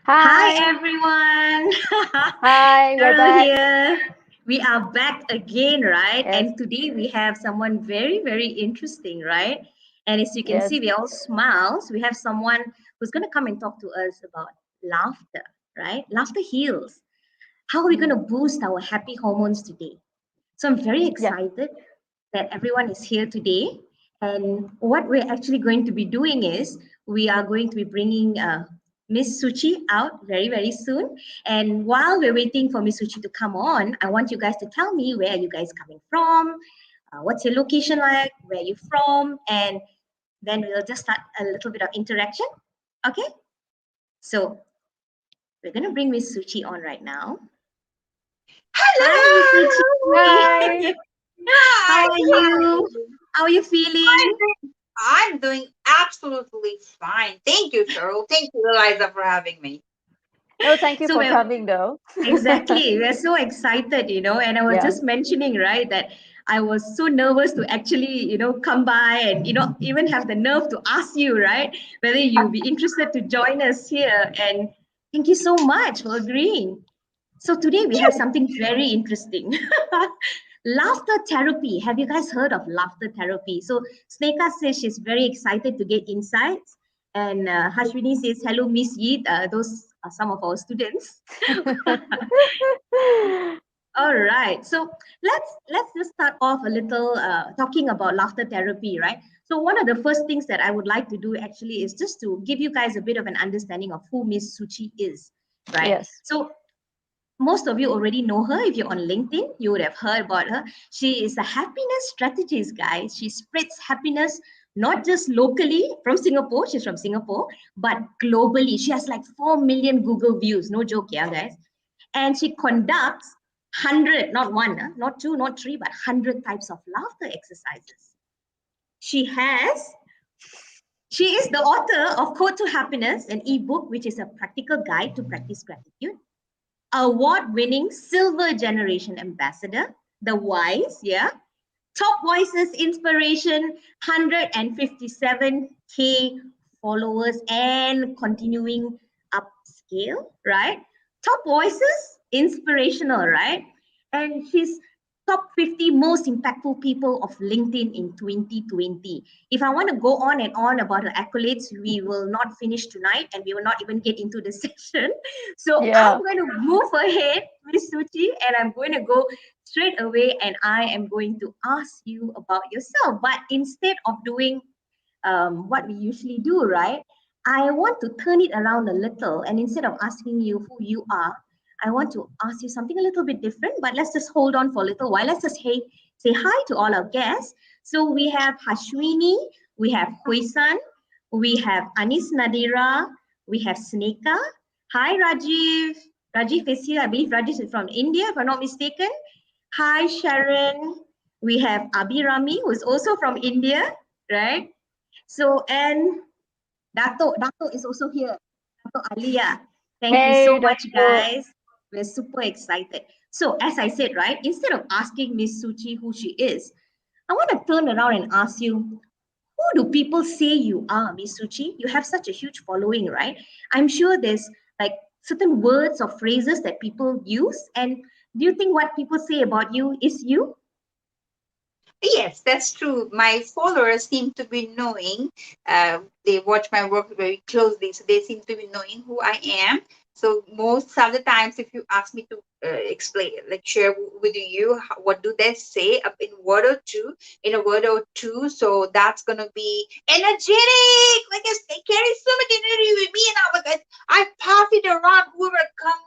Hi Hi, everyone. hi, we're Carol back. here. We are back again, right? Yes, And today we have someone very, very interesting, right? And as you can yes, see, we all smiles. We have someone who's going to come and talk to us about laughter, right? Laughter heals. How are we going mhm, to boost our happy hormones today? So I'm very yeah, excited that everyone is here today. And what we're actually going to be doing is we are going to be bringing Miss Suchi out very, very soon. And while we're waiting for Miss Suchi to come on, I want you guys to tell me where are you guys coming from, what's your location like, where are you from, and then we'll just start a little bit of interaction. Okay? So we're going to bring Miss Suchi on right now. Hi, Miss Suchi. hi. How Hi, are hi. you? How are you feeling? I'm doing absolutely fine. Thank you, Cheryl. Thank you, Eliza, for having me. No, thank you So for we're coming though. exactly we're so excited, and I was Yeah, just mentioning, right, that I was so nervous to actually, come by and even have the nerve to ask you, right, whether you'll be interested to join us here. And thank you so much for agreeing. So today we have something very interesting. Laughter therapy. Have you guys heard of laughter therapy? So Sneka says she's very excited to get insights. And Hashwini says, hello, Miss Yeet. Those are some of our students. All right. So let's just start off a little talking about laughter therapy, right? So one of the first things that I would like to do actually is just to give you guys a bit of an understanding of who Miss Suchi is, right? yes, So most of you already know her. If you're on LinkedIn, you would have heard about her. She is a happiness strategist, guys. She spreads happiness not just locally from Singapore, she's from Singapore, but globally. She has like 4 million Google views. No joke, yeah, guys. And she conducts 100, not one, not two, not three, but 100 types of laughter exercises. She has she is the author of Code to Happiness, an ebook which is a practical guide to practice gratitude, award-winning Silver Generation Ambassador, the Wise, yeah, Top Voices Inspiration, 157K followers and continuing upscale, right? Top Voices, inspirational, right? And she's top 50 most impactful people of LinkedIn in 2020. If I want to go on and on about her accolades, we will not finish tonight and we will not even get into the session. So I'm yeah. going to move ahead, Miss Suchi, and I'm going to go straight away and I am going to ask you about yourself. But instead of doing what we usually do, right? I want to turn it around a little. And instead of asking you who you are, I want to ask you something a little bit different. But let's just hold on for a little while. Let's just say hi to all our guests. So we have Hashwini, we have Huisan, we have Anis Nadira, we have Sneka. Hi, Rajiv. Rajiv is here. I believe Rajiv is from India, if I'm not mistaken. Hi, Sharon. We have Abhi who is also from India, right? So, and Dato is also here. Dato Alia. Thank you so Hey, much, Dato. guys. We're super excited. So, as I said, right, instead of asking Miss Suchi who she is, I want to turn around and ask you, who do people say you are, Miss Suchi? You have such a huge following, right? I'm sure there's like certain words or phrases that people use. And do you think what people say about you is you? Yes, that's true. My followers seem to be knowing. They watch my work very closely, so they seem to be knowing who I am. So most of the times, if you ask me to explain, like share with you, what do they say up in word or two, in a word or two? So that's gonna be energetic. Like I carry so much energy with me, and I pass it around. Whoever come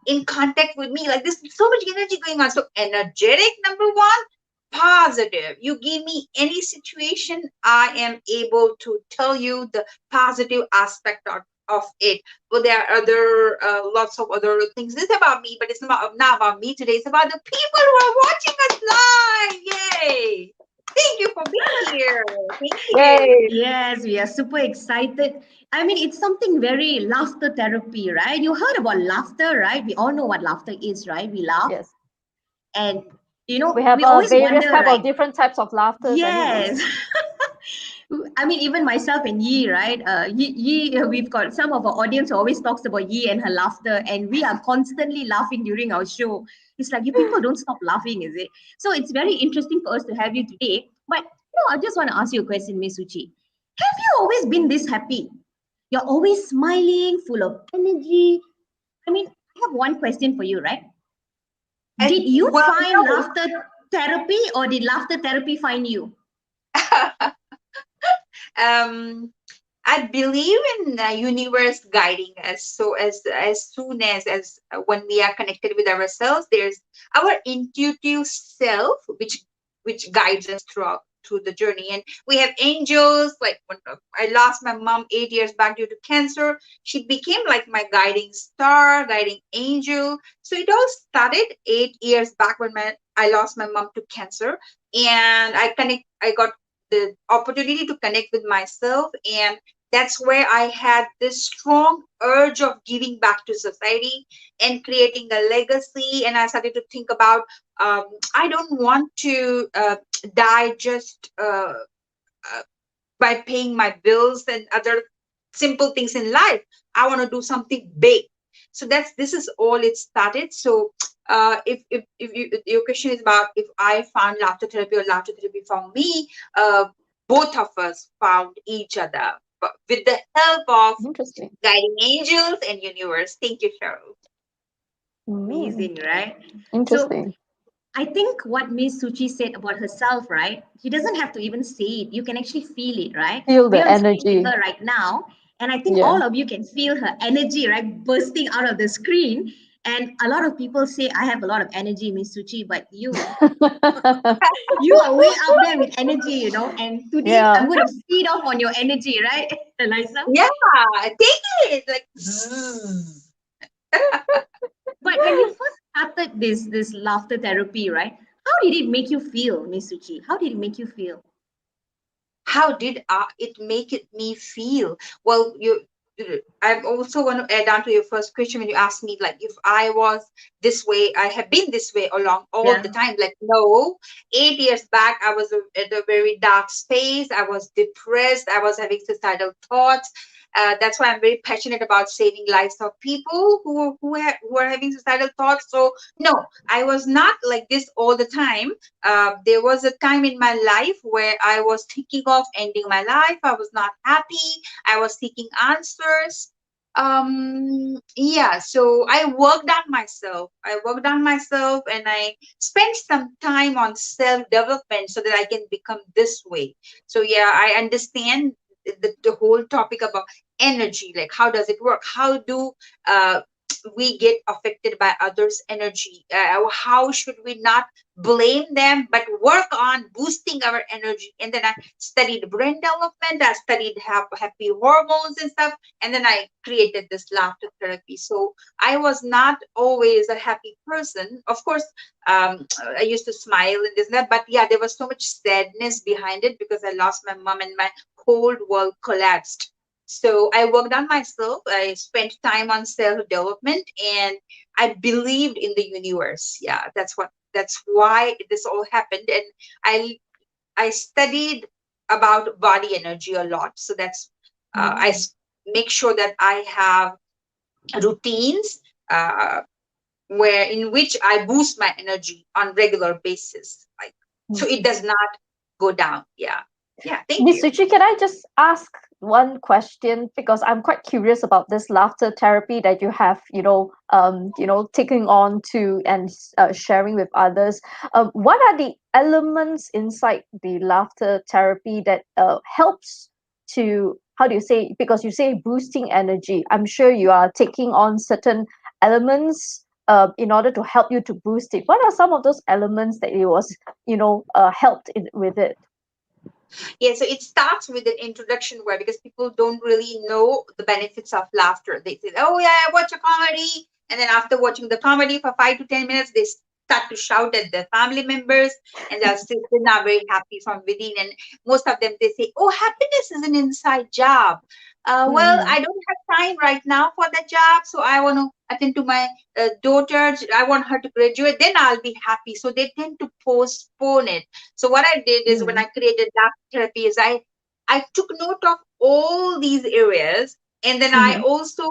in contact with me, like there's so much energy going on. So energetic, number one, positive. You give me any situation, I am able to tell you the positive aspect of it. But there are other lots of other things. This is about me, but it's not about me today. It's about the people who are watching us live. Yay! Thank you for being here. Thank you. Yay. Yes, we are super excited. I mean, it's something very laughter therapy, right? You heard about laughter, right? We all know what laughter is, right? We laugh. Yes. And, We have we always various wonder, type of right? different types of laughters anyways. Yes. I mean, even myself and Yi, right? We've got some of our audience who always talks about Yi and her laughter, and we are constantly laughing during our show. It's like you people don't stop laughing, is it? So it's very interesting for us to have you today. But I just want to ask you a question, Miss Suchi. Have you always been this happy? You're always smiling, full of energy. I mean, I have one question for you, right? Did you Well, find laughter therapy or did laughter therapy find you? no. I believe in the universe guiding us. So as soon as when we are connected with ourselves, there's our intuitive self, which guides us through the journey. And we have angels. Like when I lost my mom 8 years back due to cancer, she became like my guiding star, guiding angel. So it all started 8 years back when I lost my mom to cancer, and I got the opportunity to connect with myself, and that's where I had this strong urge of giving back to society and creating a legacy. And I started to think about, I don't want to die just by paying my bills and other simple things in life. I want to do something big. So this is all it started. So if your question is about if I found laughter therapy or laughter therapy found me, both of us found each other, but with the help of Interesting. guiding angels and universe. Thank you, Cheryl. Mm, Amazing, right? So interesting. I think what Miss Suchi said about herself, right? She doesn't have to even say it. You can actually feel it, right? Feel We're the on screen with energy. her right now. And I think Yeah. all of you can feel her energy, right? Bursting out of the screen. And a lot of people say, I have a lot of energy, Miss Suchi, but you are way up there with energy, And today I'm Yeah. going to feed off on your energy, right, Eliza? Yeah, take it. Like, zzz. But when you first started this laughter therapy, right? How did it make you feel, Miss Suchi? How did it make you feel? How did it make me feel? Well, I also want to add on to your first question when you asked me, like, if I was this way, I have been this way along all Yeah. the time. Like, no, 8 years back, I was at a very dark space. I was depressed. I was having suicidal thoughts. That's why I'm very passionate about saving lives of people who are having suicidal thoughts. So no, I was not like this all the time. There was a time in my life where I was thinking of ending my life. I was not happy. I was seeking answers. Yeah, so I worked on myself and I spent some time on self development so that I can become this way. So yeah, I understand the whole topic about energy, like how does it work, how do uh, we get affected by others energy, how should we not blame them but work on boosting our energy. And then I studied brain development, I studied happy hormones and stuff, and then I created this laughter therapy. So I was not always a happy person, of course. I used to smile and this and that, but yeah, there was so much sadness behind it because I lost my mom and my whole world collapsed. So I worked on myself. I spent time on self development, and I believed in the universe. Yeah, that's why this all happened. And I I studied about body energy a lot. So that's make sure that I have routines where in which I boost my energy on regular basis. Like, so it does not go down. Yeah. Yeah. Thank Miss you. Suchi, can I just ask one question because I'm quite curious about this laughter therapy that you have, taking on to and sharing with others. What are the elements inside the laughter therapy that helps to, how do you say? Because you say boosting energy. I'm sure you are taking on certain elements in order to help you to boost it. What are some of those elements that it was, helped with it? Yeah, so it starts with an introduction where, because people don't really know the benefits of laughter. They say, "Oh yeah, I watch a comedy," and then after watching the comedy for 5 to 10 minutes, they start to shout at their family members, and they're still not very happy from within. And most of them they say, "Oh, happiness is an inside job." Well, Mm-hmm. I don't have time right now for that job, so I want to attend to my daughter. I want her to graduate, then I'll be happy. So they tend to postpone it. So what I did is when I created laughter therapy is I I took note of all these areas, and then I Mm-hmm. also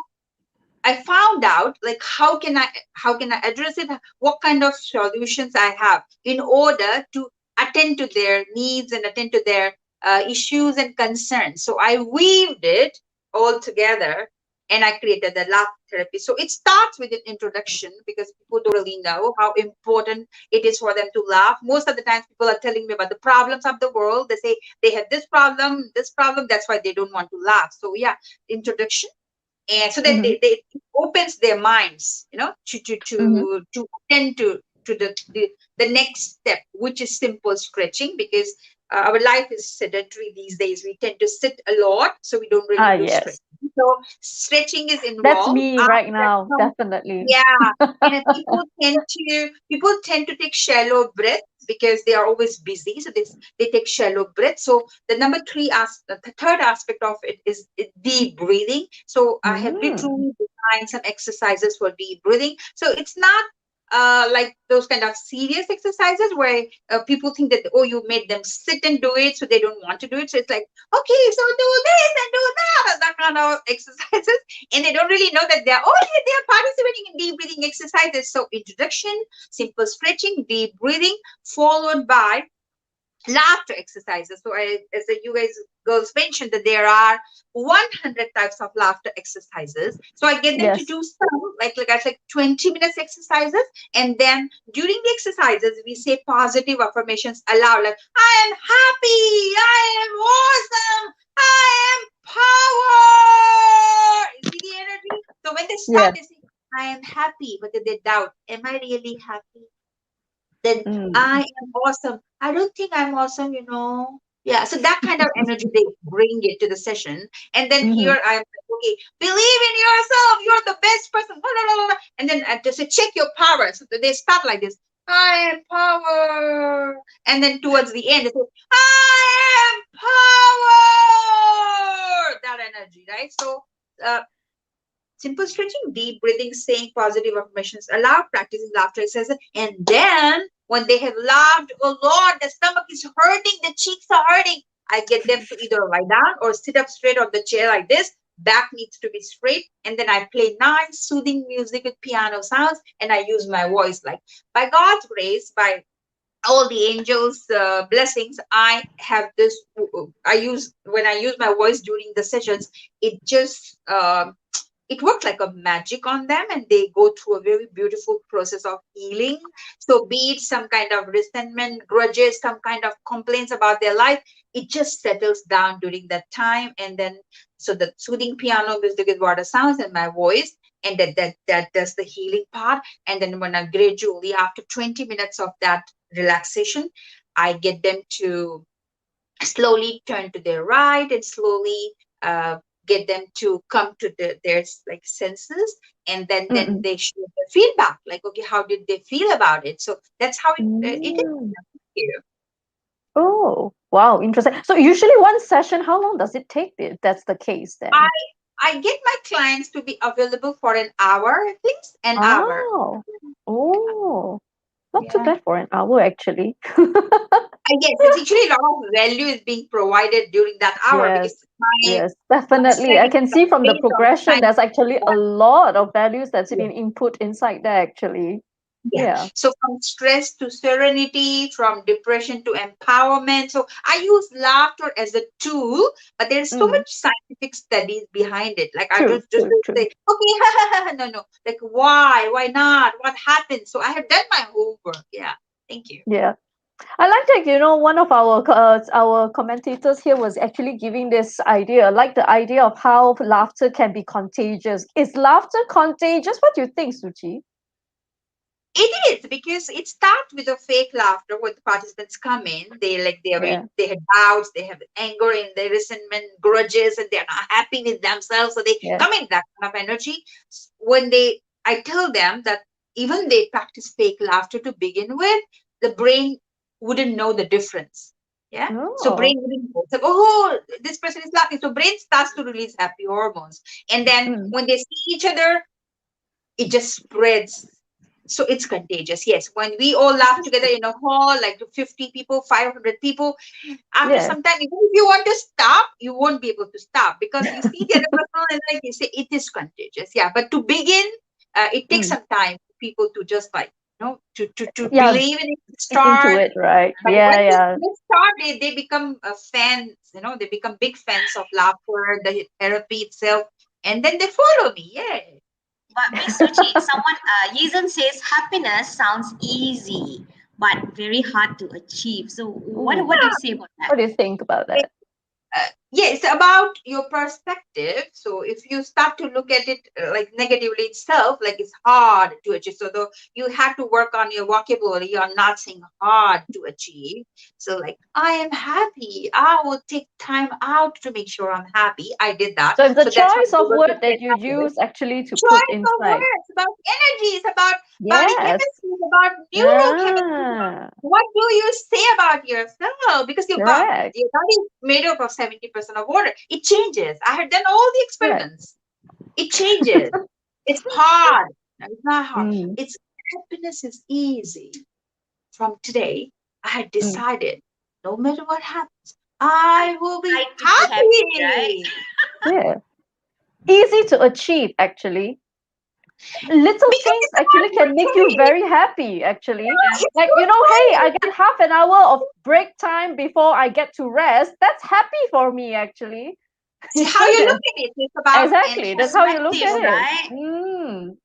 I found out like how can I address it, what kind of solutions I have in order to attend to their needs and attend to their issues and concerns. So I weaved it all together and I created the laugh therapy. So it starts with an introduction because people don't really know how important it is for them to laugh. Most of the times people are telling me about the problems of the world. They say they have this problem, that's why they don't want to laugh. So yeah, introduction, and so that Mm-hmm. they it opens their minds, to Mm-hmm. attend to the next step, which is simple stretching, because our life is sedentary these days. We tend to sit a lot, so we don't Ah, really do stretching. yes. So stretching is That's involved. me right After that now, comes, definitely. yeah, and people tend to take shallow breaths because they are always busy, so they take shallow breaths. So the third aspect of it is deep breathing. So I have Mm. literally designed some exercises for deep breathing. So it's not like those kind of serious exercises where people think that, oh, you made them sit and do it, so they don't want to do it. So it's like, okay, so do this and do that, and that kind of exercises, and they don't really know that they're participating in deep breathing exercises. So introduction, simple stretching, deep breathing, followed by laughter exercises. So you guys girls mentioned that there are 100 types of laughter exercises. So I get them to Yes. do some like I said 20 minutes exercises, and then during the exercises we say positive affirmations aloud, like I am happy, I am awesome, I am power. You see the energy? So when they start, Yes. they say I am happy, but then they doubt, am I really happy? Then I Mm. am awesome. I don't think I'm awesome. Yeah, so that kind of energy they bring it to the session. And then Mm-hmm. here I'm like, okay, believe in yourself. You're the best person. Blah, blah, blah, blah. And then I just say, check your power. So they start like this. I am power. And then towards the end, they say, I am power. That energy, right? So uh, simple stretching, deep breathing, saying positive affirmations aloud, practicing laughter exercises. And then when they have laughed, oh Lord, the stomach is hurting, the cheeks are hurting, I get them to either lie down or sit up straight on the chair like this. Back needs to be straight. And then I play nice, soothing music with piano sounds. And I use my voice. Like, by God's grace, by all the angels blessings, I have this when I use my voice during the sessions, it just it worked like a magic on them, and they go through a very beautiful process of healing. So be it some kind of resentment, grudges, some kind of complaints about their life, it just settles down during that time. And then so the soothing piano music with water sounds and my voice, and that does the healing part. And then when I gradually, after 20 minutes of that relaxation, I get them to slowly turn to their right and slowly uh, get them to come to their like senses, and then Mm-mm. they show the feedback, like, okay, how did they feel about it? So that's how it is Mm. here. Oh, wow, interesting. So usually one session, how long does it take if that's the case i then? I get my clients to be available for an hour, at least an hour. Oh, oh, not too Yeah. bad for an hour actually. Yes, it's actually a lot of value is being provided during that hour, Yes, because my yes, definitely. I studies can are see from the based on progression, science. there's actually a lot of values that's Yeah. been input inside there actually. Yeah. Yeah. So from stress to serenity, from depression to empowerment. So I use laughter as a tool, but there's so Mm, much scientific studies behind it. Like I true, just true, don't true. say, okay, no, no. Like why? Why not? What happened? So I have done my homework. Yeah. Thank you. Yeah. I like that, one of our commentators here was actually giving this idea, like the idea of how laughter can be contagious. Is laughter contagious? What do you think, Suchi? It is because it starts with a fake laughter when the participants come in. Yeah. They have doubts, they have anger and their resentment, grudges, and they're not happy with themselves. So they Yes. come in that kind of energy. I tell them that even they practice fake laughter to begin with, the brain wouldn't know the difference. Yeah. So Oh. brain wouldn't know. It's like, oh, this person is laughing. So brain starts to release happy hormones. And then Mm, when they see each other, it just spreads So it's contagious. Yes, when we all laugh together in a hall, like 50 people, 500 people, after Yeah. some time, even if you want to stop, you won't be able to stop because you see the other person and like you say, it is contagious. Yeah, but to begin, it takes Mm. some time for people to just like, to Yeah, believe in it, to get into start. it, right? But when Yeah, yeah. they start, they become fans, they become big fans of laughter, the therapy itself, and then they follow me. Yeah. But Miss Suchi, someone Yizan says happiness sounds easy but very hard to achieve. So what do you Ooh. say about that? What do you think about that? Yes, about your perspective. So if you start to look at it like negatively itself, like it's hard to achieve. So though you have to work on your vocabulary, you're not saying hard to achieve. So like I am happy, I will take time out to make sure I'm happy. I did that. So it's the So that's why choice I'm of able to word get that you happiness. use actually to put Choice of inside. words, about energy, it's about body Yes. chemistry, it's about neurochemistry, it's about Yeah. what do you say about yourself? Because Correct. your body is made up of 70% of water. It changes. I had done all the Correct. experiments. It changes. It's hard. No, it's not hard. Mm, It's happiness is easy. From today, I had mm. decided no matter what happens, I will be Try to be happy, right? happy. Yeah. Easy to achieve, actually. Little Because things it's actually about can make you routine. very happy, actually. Yeah. It's Like, hey, I routine. get half an hour of break time before I get to rest. That's happy for me, actually. See how you look at it. It's about Exactly. That's how you look Perspective, at it. right?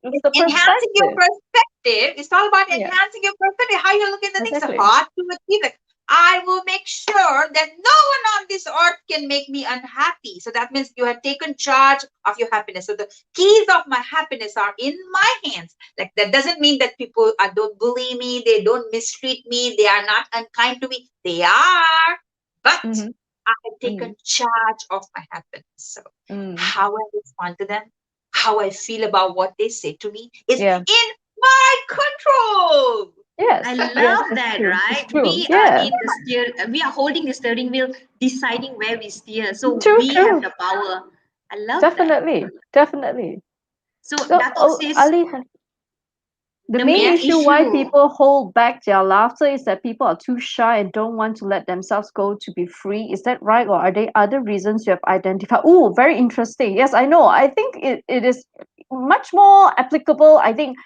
It's it's the enhancing your perspective. perspective. It's all about Yeah, enhancing your perspective. How you look at the things are exactly. hard to achieve. Like, I will make sure that no one on this earth can make me unhappy. So that means you have taken charge of your happiness. So the keys of my happiness are in my hands. Like that doesn't mean that people don't bully me, they don't mistreat me, they are not unkind to me. They are, but Mm-hmm. I have Mm, taken charge of my happiness. So mm. how I respond to them, how I feel about what they say to me is Yeah. in my control. I Yes. Yes, love it's that, true. It's right? true. We are Yeah. in the we are holding the steering wheel, deciding where we steer. So True, we have true. the power. I love that. Definitely. Definitely. So So, Dato says Ali, the the main main Yes. issue why issue. people hold back their laughter is that people are too shy and don't want to let themselves go to be free. Is that right? Or are there other reasons you have identified? Oh, very interesting. Yes, I know. I think it is much more applicable, I think,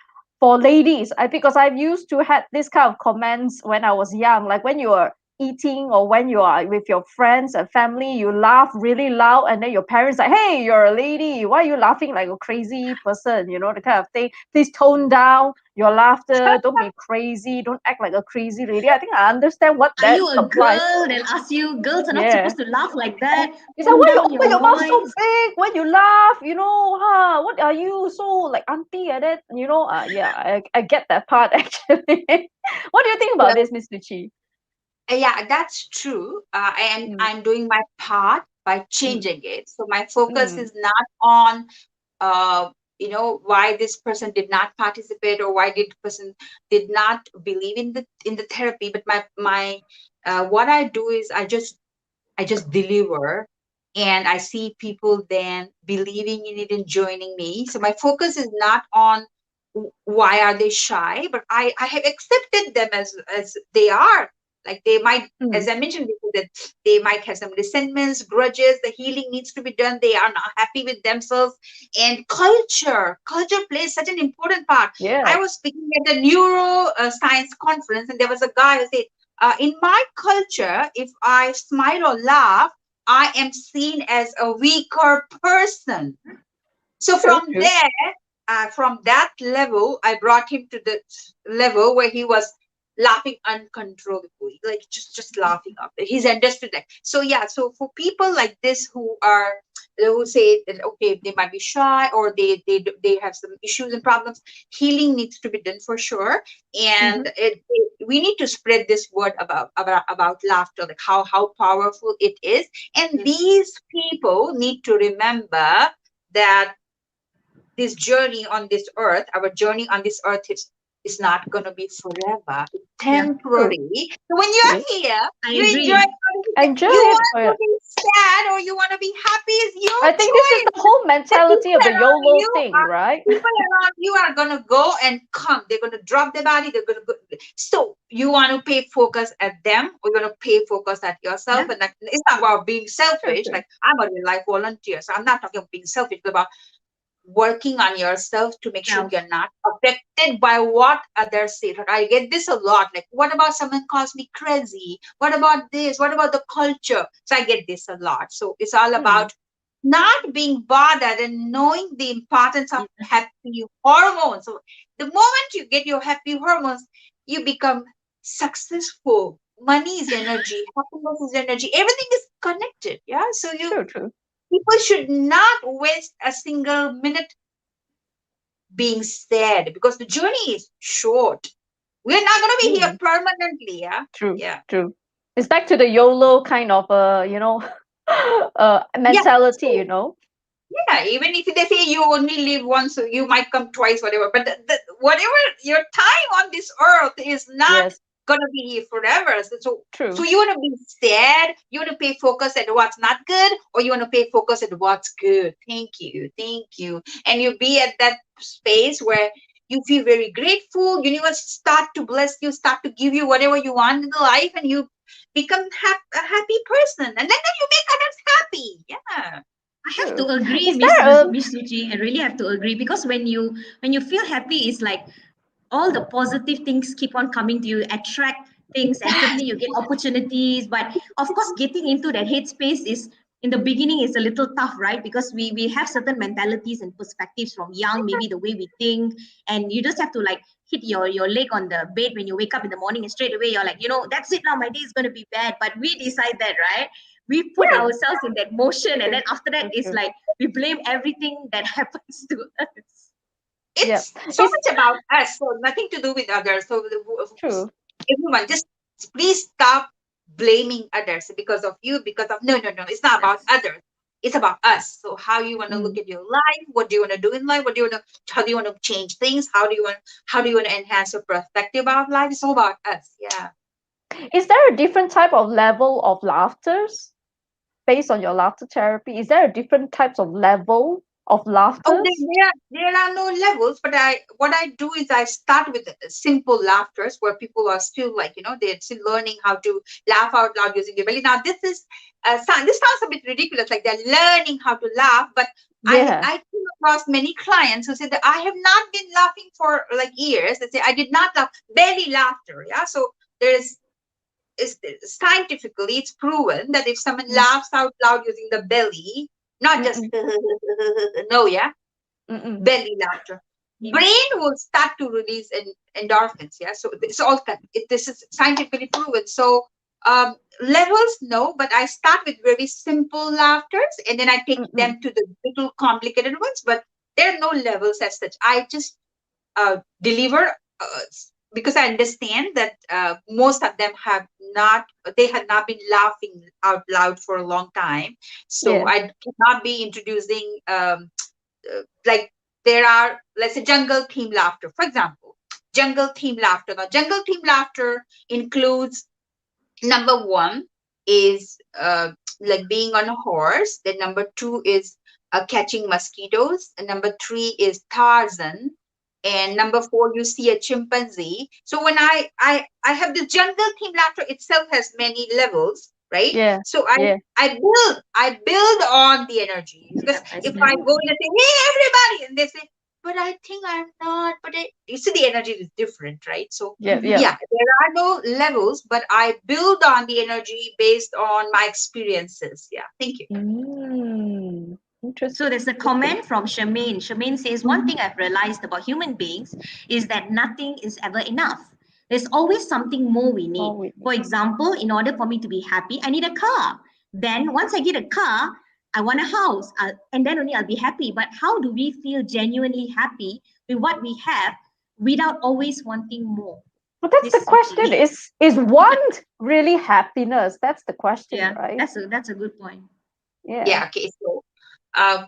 for ladies. Because I've used to had this kind of comments when I was young, like when you are eating or when you are with your friends and family, you laugh really loud, and then your parents like, hey, you're a lady, why are you laughing like a crazy person, the kind of thing. Please tone down your laughter, don't be crazy, don't act like a crazy lady. I think I understand what Are that you a applies. girl? They'll ask you, girls are not Yeah. supposed to laugh like that. It's like, Tone why you down open your your mouth so voice. big when you laugh? What are you so like auntie at it? Yeah, I get that part actually. What do you think about Well, this, Miss Suchi? yeah, that's true. And Mm, I'm doing my part by mm, changing it. So my focus mm, is not on why this person did not participate or why did person did not believe in the therapy, but my what I do is I just deliver, and I see people then believing in it and joining me. So my focus is not on why are they shy, but I have accepted them as they are. Like they might, mm. as I mentioned before, that they might have some resentments, grudges. The healing needs to be done. They are not happy with themselves, and culture plays such an important part. I Yes. was speaking at a neuro science conference, and there was a guy who said, in my culture, if I smile or laugh, I am seen as a weaker person. So True, from true. there, from that level, I brought him to the level where he was laughing uncontrollably, like just laughing up. He's understood that. So yeah, so for people like this who say that okay, they might be shy or they have some issues and problems, healing needs to be done for sure, Mm-hmm. and we need to spread this word about laughter, like how powerful it is, and Yes. these people need to remember that this journey on this earth, our journey on this earth is not going to be forever. It's Yeah, True, temporary. So when you're true. here, I you enjoy agree. it. Enjoy You it want for to be sad or you want to be happy is your I think this is choice. the whole The mentality people of the around YOLO you thing, are right? people around you are gonna go and come. They're gonna drop their body. They're gonna go. So you want to pay focus at them, or you want to pay focus at yourself. Yeah. And that, it's not about being True, selfish. true. Like I'm a real life volunteer, so I'm not talking about being selfish. It's about working on yourself to make sure Self. you're not affected by what others say. Like I get this a lot. Like, what about someone calls me crazy? What about this? What about the culture? So I get this a lot. So it's all Hmm. about not being bothered and knowing the importance of Yes. happy hormones. So the moment you get your happy hormones, you become successful. Money is energy, happiness is energy, everything is connected. Yeah. So you True, true. people should not waste a single minute being sad because the journey is short. We're not going to be here Mm, permanently. Yeah. true, Yeah. true. It's back to the YOLO kind of Yeah. mentality, So, yeah. Even if they say you only live once, so you might come twice, whatever. But whatever your time on this earth is not Yes, going to be here forever. So true. you want to be sad, you want to pay focus at what's not good, or you want to pay focus at what's good. Thank you. Thank you. And you be at that space where you feel very grateful. Universe start to bless you, start to give you whatever you want in the life, and you become a happy person. And then you make others happy. Yeah. I have to True. agree, Is there a Miss Suchi. I really have to agree because when you feel happy, it's like all the positive things keep on coming to you, attract things, and Yes. suddenly you get opportunities. But of course, getting into that headspace is in the beginning is a little tough, right? Because we have certain mentalities and perspectives from young, maybe the way we think, and you just have to like hit your leg on the bed when you wake up in the morning, and straight away you're like, that's it now. My day is going to be bad, but we decide that, right? We put Yeah. ourselves in that motion, and true, then after that, true, it's true. like we blame everything that happens to us. Yeah. It's so Is much about us, so nothing to do with others. So true. everyone, just please stop blaming others because of you, because of no. It's not about Yes. others. It's about us. So how you want to look Mm. at your life? What do you want to do in life? What do you want to? How do you want to change things? How do you want to enhance your perspective about life? It's all about us. Yeah. Is there a different type of level of laughters based on your laughter therapy? Is there a different types of level of Oh, laughters? there are no levels, but what I do is I start with simple laughters where people are still like they're still learning how to laugh out loud using their belly. Now this sounds a bit ridiculous, like they're learning how to laugh, but Yeah. I came across many clients who said that I have not been laughing for like years. They say I did not laugh, belly laughter. Yeah, so there's is scientifically it's proven that if someone Mm, laughs out loud using the belly, not just mm-mm, no, yeah, mm-mm. belly laughter, Yeah. brain will start to release endorphins. Yeah, so it's all this is scientifically proven. So levels no, but I start with very simple laughters and then I take Mm-mm. them to the little complicated ones, but there are no levels as such. I just deliver because I understand that most of them have not they had not been laughing out loud for a long time, so Yeah. I cannot be introducing like there are, let's say, jungle theme laughter, for example. Jungle theme laughter. Now jungle theme laughter includes, number one is like being on a horse, then number two is catching mosquitoes, and number three is Tarzan, and number four you see a chimpanzee. So when I have the jungle theme laughter itself has many levels, right? Yeah. So Yeah. I build on the energy, because Yeah. That's if I nice. go in and say, hey everybody, and they say, but I think I'm not, you see the energy is different, right? So Yeah. Mm-hmm. Yeah. yeah, there are no levels, but I build on the energy based on my experiences. Yeah, thank you. Mm. So Interesting. there's a Interesting. comment from Charmaine. Charmaine says, one thing I've realized about human beings is that nothing is ever enough. There's always something more we Oh, need. wait. For example, in order for me to be happy, I need a car. Then once I get a car, I want a house. And then only I'll be happy. But how do we feel genuinely happy with what we have without always wanting more? But that's the Miss question. Suchi. Is want really happiness? That's the question, Yeah, right? that's a good point. Yeah. Yeah, okay. So um,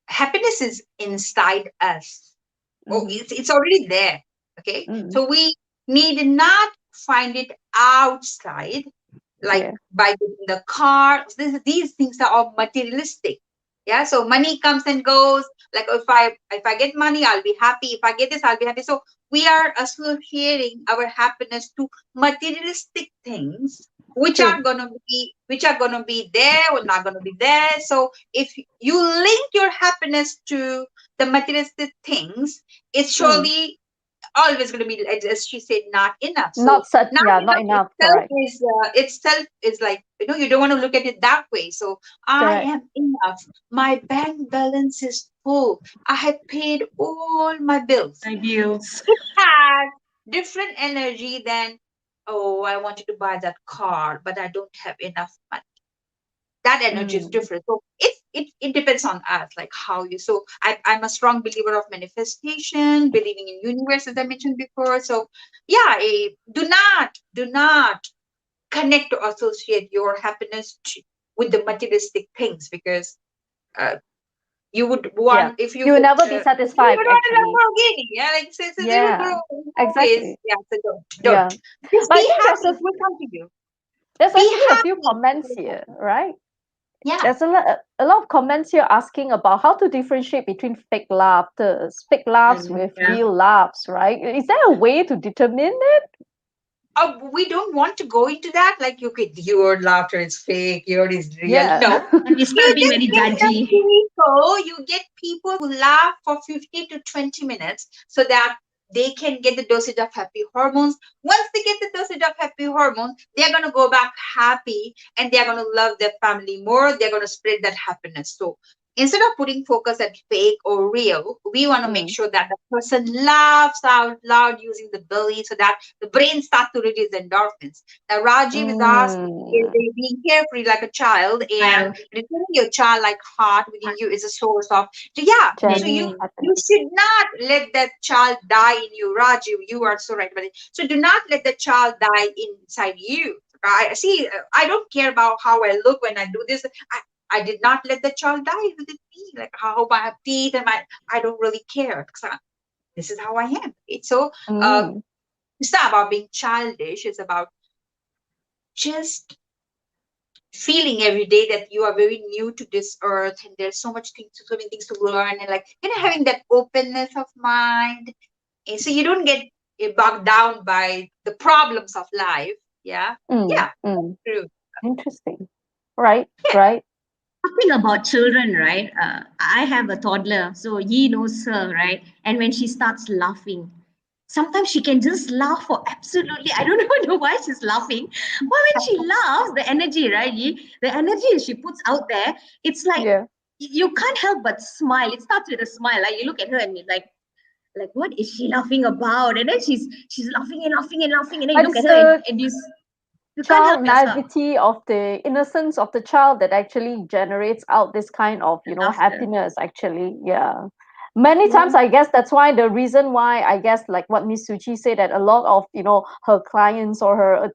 happiness is inside us. Oh, Mm-hmm. it's already there. Okay. Mm-hmm. So we need not find it outside. like Yeah. by getting the car. These things are all materialistic. Yeah, so money comes and goes. Like if I get money, I'll be happy. If I get this, I'll be happy. So we are associating our happiness to materialistic things, True. which are gonna be there or not gonna be there. So if you link your happiness to the materialistic things, it's Mm. surely always going to be, as she said, not enough. So Not such. not Yeah. Not enough enough. Correct. itself is like, you don't want to look at it that way. So I Correct. am enough. My bank balance is full. I have paid all my bills. My bills. It has different energy than, oh, I wanted to buy that car but I don't have enough money. That energy is Mm. different. So it depends on us, like how you. So I'm a strong believer of manifestation, believing in universe, as I mentioned before. So yeah, do not connect or associate your happiness with the materialistic things, because uh, you would Yeah. want, if you You will would never be you satisfied. would want a Actually. Lamborghini, yeah, like so they will Yeah. grow always. Exactly. Yeah, so don't Yeah. just But I be think happy, it will come to you. there's Be actually a few happy, it comments will come here, to you. right? Yeah. There's a lot of comments here asking about how to differentiate between fake laughs with Yeah. real laughs, right? Is there a way to determine it? We don't want to go into that. Like, okay, your laughter is fake, yours is real. Yeah. No, And we you start being just very get the judgy. people. You get people who laugh for 15 to 20 minutes so that they can get the dosage of happy hormones. Once they get the dosage of happy hormones, they're going to go back happy, and they're going to love their family more. They're going to spread that happiness. So instead of putting focus at fake or real, we want to make Mm, sure that the person laughs out loud using the belly, so that the brain starts to release endorphins. Now, Rajiv is asked, mm, being carefree like a child and Child. returning your childlike heart within you is a source of. So yeah, so you genuine Genuine. you happiness. should not let that child die in you, Rajiv. You are so right about it. So do not let the child die inside you. I see. I don't care about how I look when I do this. I did not let the child die within me. Like how I have teeth and I don't really care. This is how I am. So uh, Mm, it's not about being childish. It's about just feeling every day that you are very new to this earth, and there's so many things to learn, and like having that openness of mind, and so you don't get bogged down by the problems of life. Yeah, mm, yeah, mm. true. Interesting. Right, Yeah. right. Talking about children, right? I have a toddler, so he knows her, right? And when she starts laughing, sometimes she can just laugh for absolutely, I don't even know why she's laughing. But when she laughs, the energy, right? The energy she puts out there, it's like Yeah. you can't help but smile. It starts with a smile. Like you look at her and you're like what is she laughing about? And then she's laughing and laughing and laughing, and then you look It's at her the and you can't child help yourself. naivety of the innocence of the child that actually generates out this kind of Laughter. happiness, actually. Yeah, many times So I guess that's why the reason why, I guess, like what Miss Suchi said, that a lot of her clients, or her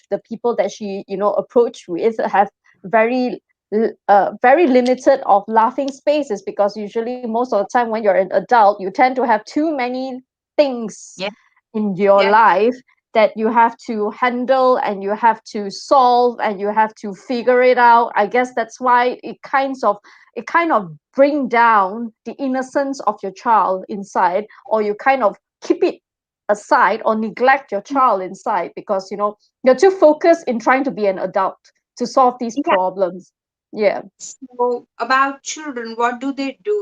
the people that she approach with, have very limited of laughing spaces, because usually most of the time when you're an adult, you tend to have too many things Yeah, in your yeah, life that you have to handle, and you have to solve, and you have to figure it out. I guess that's why it kind of bring down the innocence of your child inside, or you kind of keep it aside, or neglect your child inside, because you're too focused in trying to be an adult to solve these yeah. problems. Yeah. So about children, what do?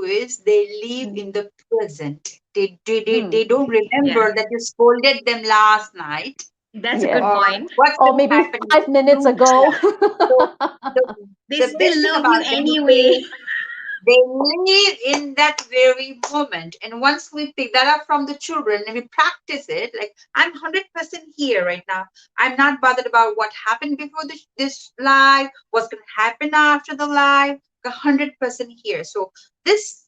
Is they live Mm, in the present. They mm, don't yeah, remember that you scolded them last night, that's a yeah. good or point. what's Or going to maybe happen in the 5 minutes ago. future. So the, They the best still thing love you about them anyway. is they live in that very moment. And once we pick that up from the children and we practice it, like I'm 100% here right now. I'm not bothered about what happened before this live, what's going to happen after the live. 100% here. So this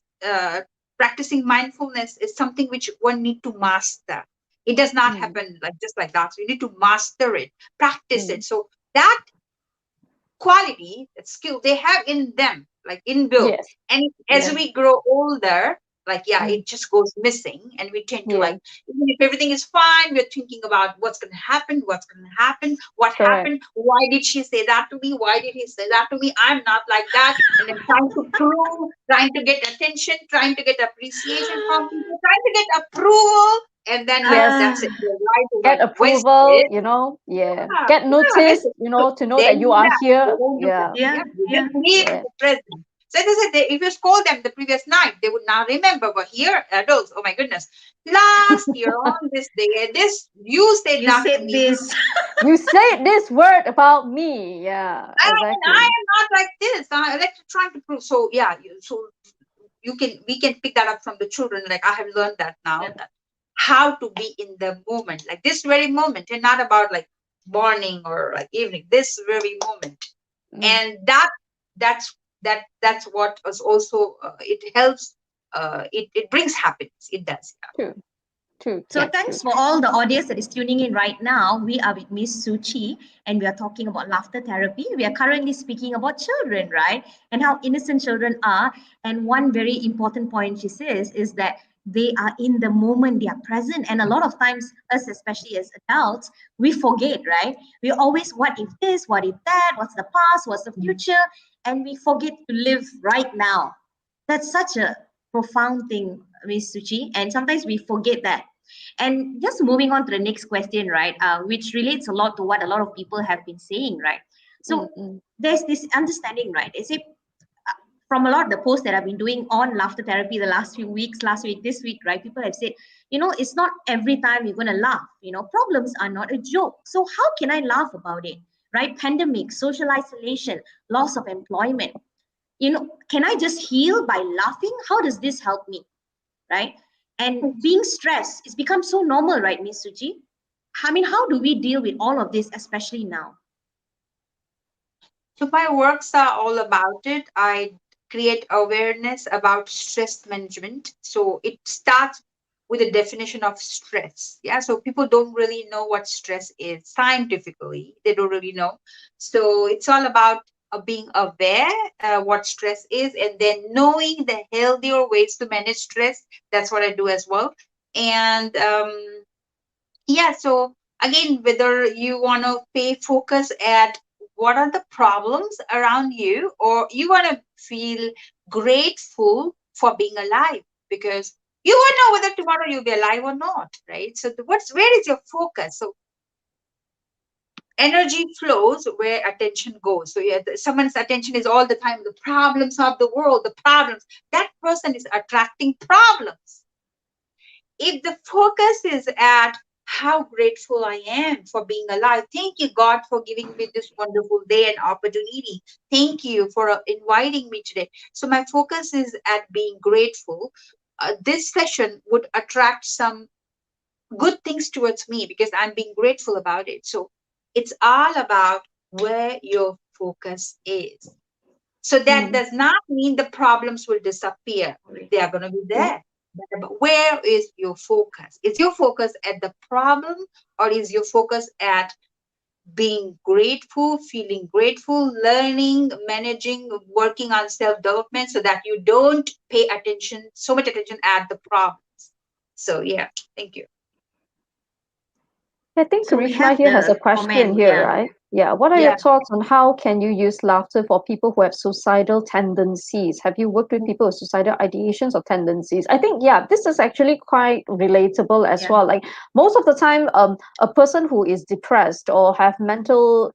practicing mindfulness is something which one need to master. It does not Mm, happen like just like that. So you need to master it, practice mm. it. So that quality, that skill they have in them, like inbuilt. Yes. And as Yeah. we grow older, Like, yeah, Mm. it just goes missing. And we tend to Yeah, like, even if everything is fine, we're thinking about what's going to happen, what correct. happened, why did she say that to me? Why did he say that to me? I'm not like that. And then trying to prove, trying to get attention, trying to get appreciation from people, trying to get approval. And then, yeah, Yes. that's Ah, it. Your life Get went approval, wasted. yeah. Yeah, Get yeah, that's noticed, it. So to know they that don't you do are that. They here. don't do that. Yeah, Yeah, yeah, you yeah. just live in yeah. the present. So as I said, if you scold them the previous night, they would now remember. But here, adults, oh my goodness, last year on this day, this you said You that to said me, this. You said this word about me. Yeah, and I exactly. am not like this. I like to try to prove. So yeah, so you can we can pick that up from the children. Like I have learned that now, Yeah. that how to be in the moment, like this very moment, and not about like morning or like evening. This very moment, Mm, and that's that's what is also it helps. It brings happiness. It does. true, true, So true, Yeah. true. thanks for all the audience that is tuning in right now. We are with Miss Suchi and we are talking about laughter therapy. We are currently speaking about children, right? And how innocent children are. And one very important point she says is that they are in the moment, they are present. And a lot of times, us, especially as adults, we forget, right? We always, what if this, what if that, what's the past, what's the future? And we forget to live right now. That's such a profound thing, Miss Suchi. And sometimes we forget that. And just moving on to the next question, right, which relates a lot to what a lot of people have been saying, right? Mm, So mm, there's this understanding, right? Is it from a lot of the posts that I've been doing on laughter therapy the last few weeks, last week, this week, right? People have said, it's not every time you're going to laugh. Problems are not a joke. So how can I laugh about it, right? Pandemic, social isolation, loss of employment. Can I just heal by laughing? How does this help me? Right? And being stressed, it's become so normal, right, Miss Suchi? I mean, how do we deal with all of this, especially now? So my works are all about it. I create awareness about stress management. So it starts with a definition of stress. Yeah. So people don't really know what stress is scientifically. They don't really know. So it's all about being aware what stress is, and then knowing the healthier ways to manage stress. That's what I do as well. And yeah, so again, whether you want to pay focus at what are the problems around you, or you want to feel grateful for being alive, because you won't know whether tomorrow you'll be alive or not, right? So where is your focus? So energy flows where attention goes. So yeah, someone's attention is all the time the problems of the world, the problems. That person is attracting problems. If the focus is at how grateful I am for being alive, thank you, God, for giving me this wonderful day and opportunity. Thank you for inviting me today. So, my focus is at being grateful. This session would attract some good things towards me because I'm being grateful about it. So, it's all about where your focus is. So that mm. does not mean the problems will disappear. They are going to be there. But where is your focus? Is your focus at the problem, or is your focus at being grateful, feeling grateful, learning, managing, working on self development so that you don't pay attention, so much attention at the problems? So, yeah, thank you. I think So we Karishma have here has a the question comment, here, yeah. right? Yeah. What are your Yeah. thoughts on how can you use laughter for people who have suicidal tendencies? Have you worked with people with suicidal ideations or tendencies? I think, yeah, this is actually quite relatable as Yeah. well. Like most of the time, a person who is depressed or have mental,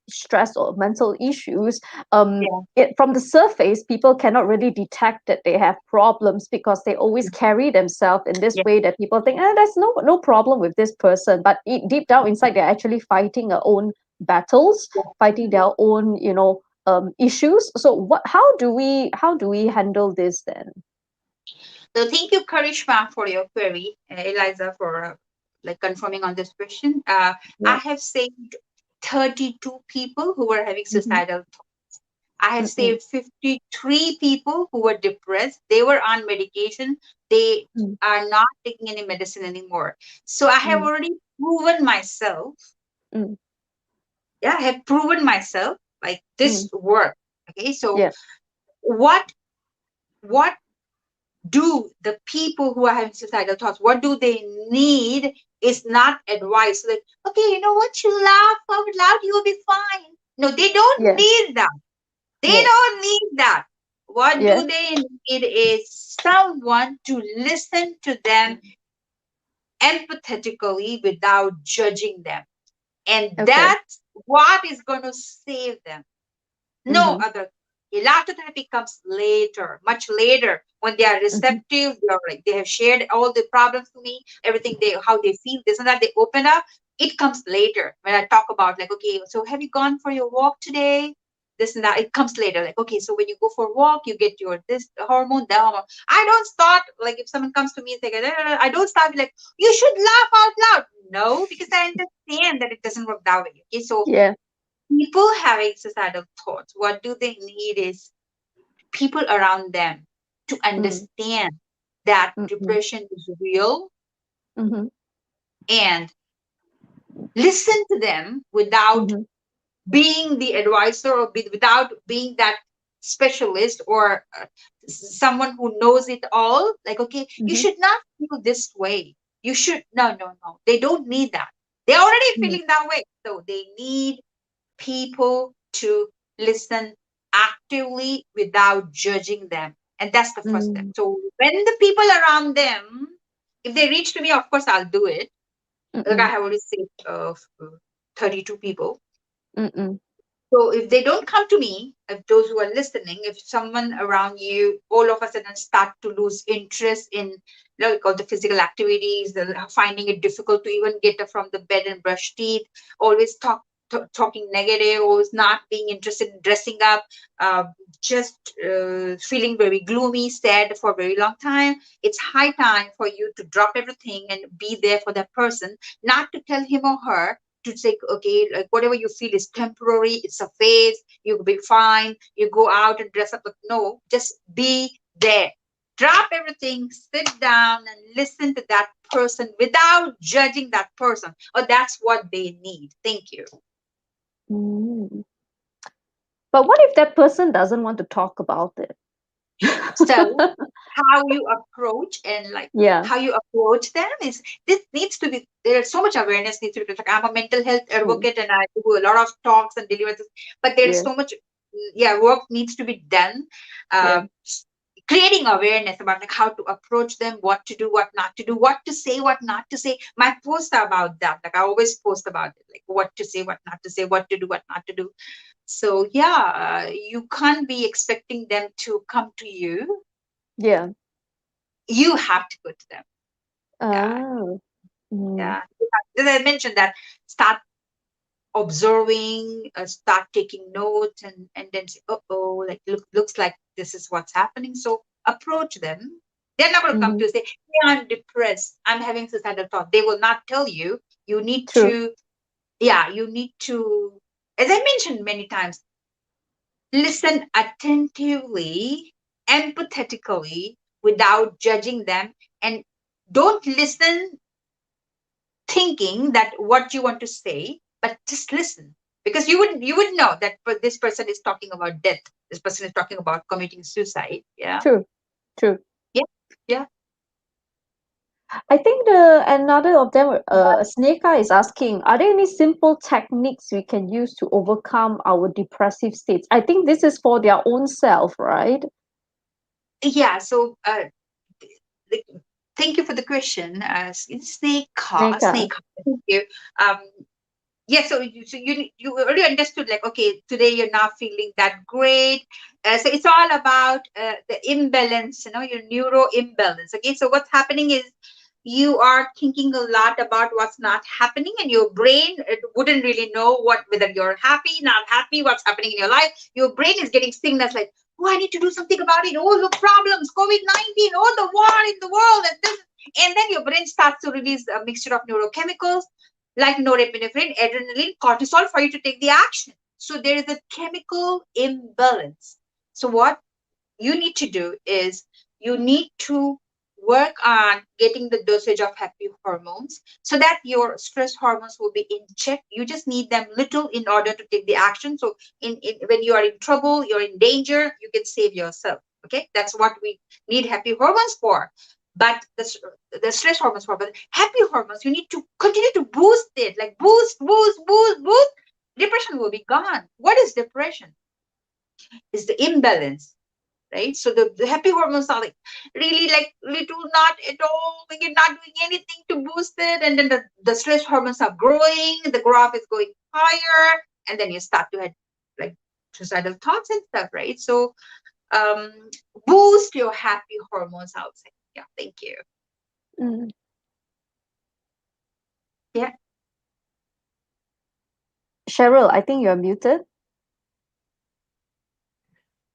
stress or mental issues, Yeah. from the surface, people cannot really detect that they have problems because they always carry themselves in this Yeah. way that people think, there's no problem with this person. But deep down inside, they're actually fighting their own battles, fighting their own, issues. So how do we handle this then? So thank you, Karishma, for your query, Eliza, for like confirming on this question. I Yeah. have saved 32 people who were having Mm-hmm. suicidal thoughts. I have Mm-mm. saved 53 people who were depressed. They were on medication. They Mm, are not taking any medicine anymore. So I have mm, already proven myself. mm, Yeah, I have proven myself like this mm. work. Okay, so Yeah. what what do the people who are having suicidal thoughts, what do they need is not advice. Like, okay, you know what? You laugh out loud, you'll be fine. No, they don't Yeah. need that. They Yeah. don't need that. What Yeah. do they need is someone to listen to them empathetically without judging them. And Okay. that's what is going to save them. No Mm-hmm. other. Laughter therapy comes later, much later, when they are Mm-hmm. receptive. They are like they have shared all the problems to me, everything they how they feel, this and that. They open up. It comes later when I talk about like, okay, so have you gone for your walk today? This and that. It comes later. Like, okay, so when you go for a walk, you get your this hormone, that hormone. I don't start like if someone comes to me and say, I don't start like you should laugh out loud. No, because I understand that it doesn't work that way. Okay, so Yeah. people having suicidal thoughts, what do they need is people around them to Mm. understand that Mm-hmm. depression is real Mm-hmm. and listen to them without Mm-hmm. being the advisor or without being that specialist or someone who knows it all. Like, okay, you Mm-hmm. should not feel this way. You should, no, no, no. They don't need that. They're already Mm. feeling that way. So they need people to listen actively without judging them. And that's the first step. Mm. So when the people around them, if they reach to me, of course I'll do it. Like I Mm-mm. have already said, 32 people. Mm-mm. So if they don't come to me, if those who are listening, if someone around you all of a sudden start to lose interest in like all the physical activities, finding it difficult to even get up from the bed and brush teeth, always talking negative, always not being interested in dressing up, uh, just feeling very gloomy, sad for a very long time, it's high time for you to drop everything and be there for that person, not to tell him or her to say, okay, like whatever you feel is temporary, it's a phase, you'll be fine, you go out and dress up. But no, just be there. Drop everything, sit down and listen to that person without judging that person. Or that's what they need. Thank you. Mm. But what if that person doesn't want to talk about it? So how you approach and like Yeah. how you approach them is this needs to be there's so much awareness needs to be like I'm a mental health True. advocate and I do a lot of talks and deliver this, but there is Yeah. so much yeah work needs to be done, Yeah. creating awareness about like how to approach them, what to do, what not to do, what to say, what not to say. My posts are about that, like I always post about it, like what to say, what not to say, what to do, what not to do. So yeah, you can't be expecting them to come to you, Yeah. you have to go to them. Yeah, Oh. Mm. yeah. As I mentioned that start observing, start taking notes, and then say, oh, like looks like this is what's happening. So approach them. They're not going to come Mm-hmm. to you say, hey, I'm depressed, I'm having suicidal thought. They will not tell you. You need True. to, yeah, you need to, as I mentioned many times, listen attentively, empathetically, without judging them, and don't listen thinking that what you want to say, but just listen, because you would know that this person is talking about death, this person is talking about committing suicide. Yeah, True. True. yeah, yeah. I think the another of them, Sneka is asking, are there any simple techniques we can use to overcome our depressive states? I think this is for their own self, right? Yeah, so the- thank you for the question, Sneka. snake. Thank you. um yeah, so you already understood like, okay, today you're not feeling that great, so it's all about the imbalance, your neuro imbalance. Okay, so what's happening is you are thinking a lot about what's not happening, and your brain it wouldn't really know what whether you're happy, not happy, what's happening in your life. Your brain is getting signals like, oh, I need to do something about it, oh, the problems, COVID-19, oh, the war in the world, and this, and then your brain starts to release a mixture of neurochemicals like norepinephrine, adrenaline, cortisol for you to take the action. So there is a chemical imbalance. So what you need to do is you need to work on getting the dosage of happy hormones so that your stress hormones will be in check. You just need them little in order to take the action. So in when you are in trouble, you're in danger, you can save yourself. Okay, that's what we need happy hormones for. But the stress hormones for, but happy hormones, you need to continue to boost it, like boost, boost, boost, boost. Depression will be gone. What is depression? Is the imbalance, right? So the happy hormones are like really like little, not at all, when you're not doing anything to boost it, and then the stress hormones are growing, the graph is going higher, and then you start to have like suicidal thoughts and stuff, right? So um boost your happy hormones outside. Yeah, thank you. Mm. Yeah. Cheryl, I think you're muted.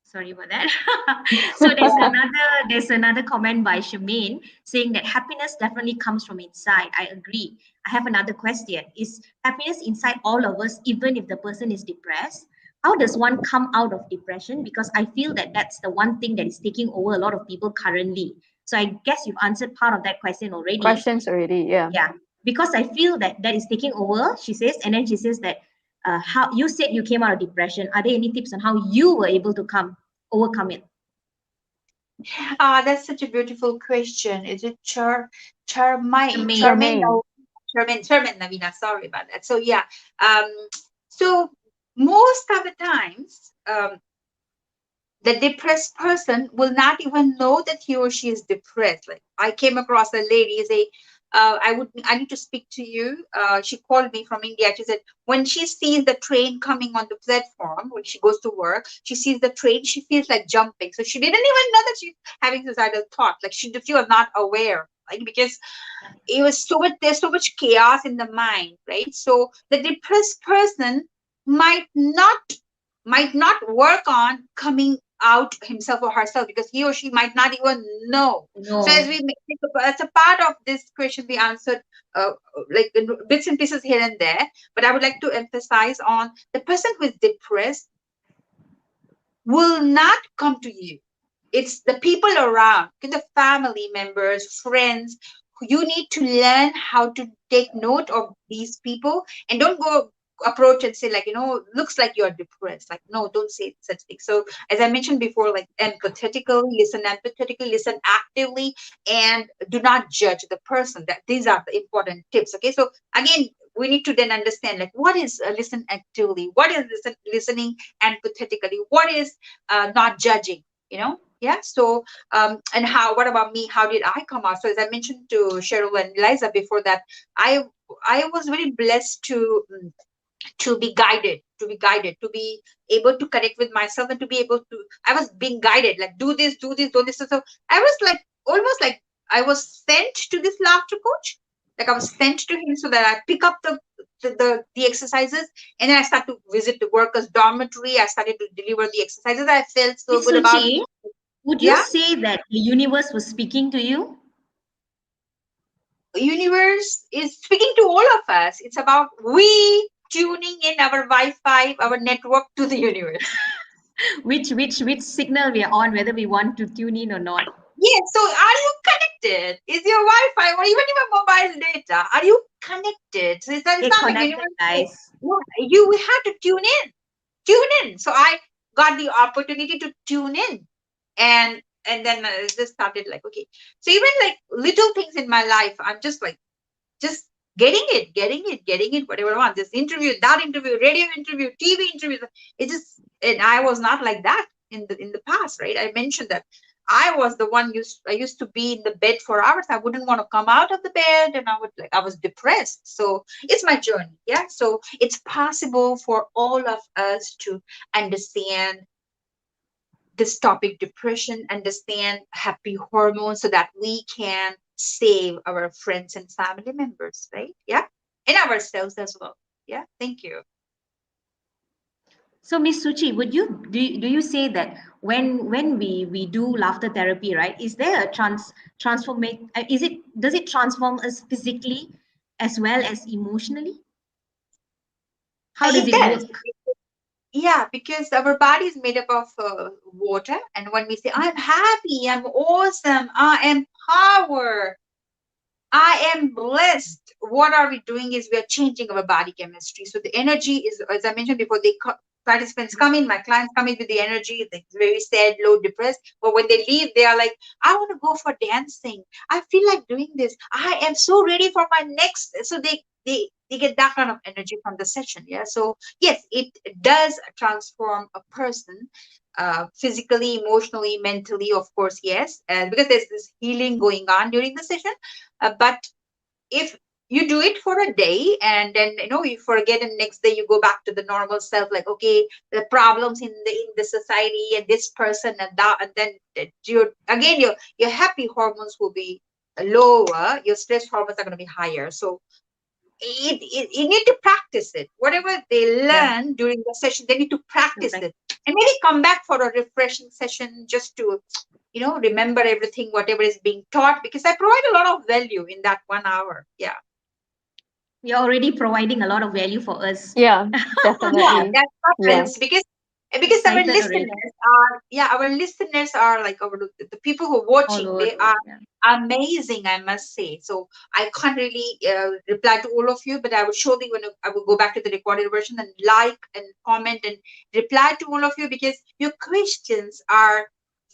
Sorry about that. So there's another comment by Shemaine saying that happiness definitely comes from inside. I agree. I have another question. Is happiness inside all of us, even if the person is depressed? How does one come out of depression? Because I feel that that's the one thing that is taking over a lot of people currently. So I guess you've answered part of that question already. Questions already, yeah. Yeah, because I feel that that is taking over, she says, and then she says that how you said you came out of depression. Are there any tips on how you were able to overcome it? That's such a beautiful question. Is it Charmaine? Shemaine. Charmaine, Charmaine. no, Charmaine, Navina. Sorry about that. So yeah, um, so most of the times, the depressed person will not even know that he or she is depressed. Like I came across a lady say, I need to speak to you. She called me from India. She said when she sees the train coming on the platform, when she goes to work, she sees the train, she feels like jumping. So she didn't even know that she's having suicidal thoughts. Like she was not aware, like because it was so much, there's so much chaos in the mind, right? So the depressed person might not work on coming out himself or herself because he or she might not even know. So as No. we as a part of this question we answered uh, like in bits and pieces here and there, but I would like to emphasize on the person who is depressed will not come to you. It's the people around, the family members, friends. You need to learn how to take note of these people and don't go approach and say like, looks like you're depressed. Like, no, don't say such things. So as I mentioned before, like empathetically, listen actively, and do not judge the person. That these are the important tips. Okay, so again, we need to then understand like what is listen actively, what is listening empathetically, what is not judging, yeah. So and what about me, how did I come out? So as I mentioned to Cheryl and Eliza before that, I was very blessed to be guided, to be able to connect with myself, and to be able to, I was being guided like do this, do this. So I was like almost like I was sent to this laughter coach, like I was sent to him so that I pick up the exercises, and then I start to visit the workers dormitory. I started to deliver the exercises. I felt so Miss good about. Suchi, would you Yeah. say that the universe was speaking to you? Universe is speaking to all of us. It's about we tuning in our Wi-Fi, our network to the universe. Which signal we are on, whether we want to tune in or not? Yes. So, are you connected? Is your Wi-Fi or even your mobile data? Are you connected? So it's Stay not like connected, universe. guys. We have to tune in. Tune in. So I got the opportunity to tune in, and then I just started like okay. So even like little things in my life, I'm just like just getting it, whatever I want. This interview, that interview, radio interview, TV interview. It just, and I was not like that in the past, right? I mentioned that I was the one I used to be in the bed for hours. I wouldn't want to come out of the bed, and I was depressed. So it's my journey, yeah. So it's possible for all of us to understand this topic, depression, understand happy hormones, so that we can save our friends and family members, right? Yeah, and ourselves as well. Yeah, thank you. So, Miss Suchi, would you do you say that when we do laughter therapy, right? Is there a transformate? Is it does it transform us physically as well as emotionally? How does It it does. work? Yeah, because our body is made up of water, and when we say I'm happy, I'm awesome, I am power, I am blessed, what are we doing is we are changing our body chemistry. So the energy is, as I mentioned before, participants come in, my clients come in with the energy, they're very sad, low, depressed. But when they leave, they are like, I want to go for dancing. I feel like doing this. I am so ready for my next. So they get that kind of energy from the session. Yeah. So yes, it does transform a person, physically, emotionally, mentally, of course, yes, because there's this healing going on during the session. But if you do it for a day and then you forget, and next day you go back to the normal self, like, okay, the problems in the society and this person and that, and then you again, your happy hormones will be lower, your stress hormones are going to be higher. So you need to practice it. Whatever they Yeah. learn during the session, they need to practice Perfect. it, and maybe come back for a refreshing session just to remember everything, whatever is being taught, because I provide a lot of value in that 1 hour. Yeah. You're already providing a lot of value for us. Yeah, Yeah, definitely. that Yeah. happens because our Excited already. listeners are, yeah, our listeners are like the people who are All watching, over they the world. are Yeah. amazing, I must say. So I can't really reply to all of you, but I will surely, when I will go back to the recorded version and like and comment and reply to all of you, because your questions are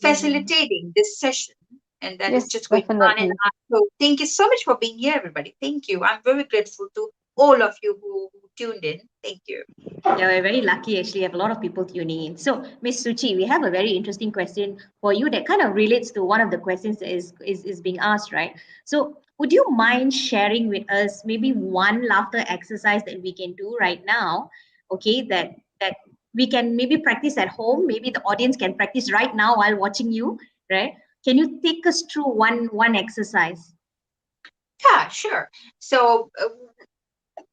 Amazing. facilitating this session, and that is Yes, just going on and definitely. on. So thank you so much for being here, everybody. Thank you. I'm very grateful to all of you who tuned in. Thank you. Yeah, we're very lucky actually have a lot of people tuning in. So, Miss Suchi, we have a very interesting question for you that kind of relates to one of the questions that is being asked, right? So, would you mind sharing with us maybe one laughter exercise that we can do right now? Okay, that we can maybe practice at home. Maybe the audience can practice right now while watching you, right? Can you take us through one exercise? Yeah, sure. So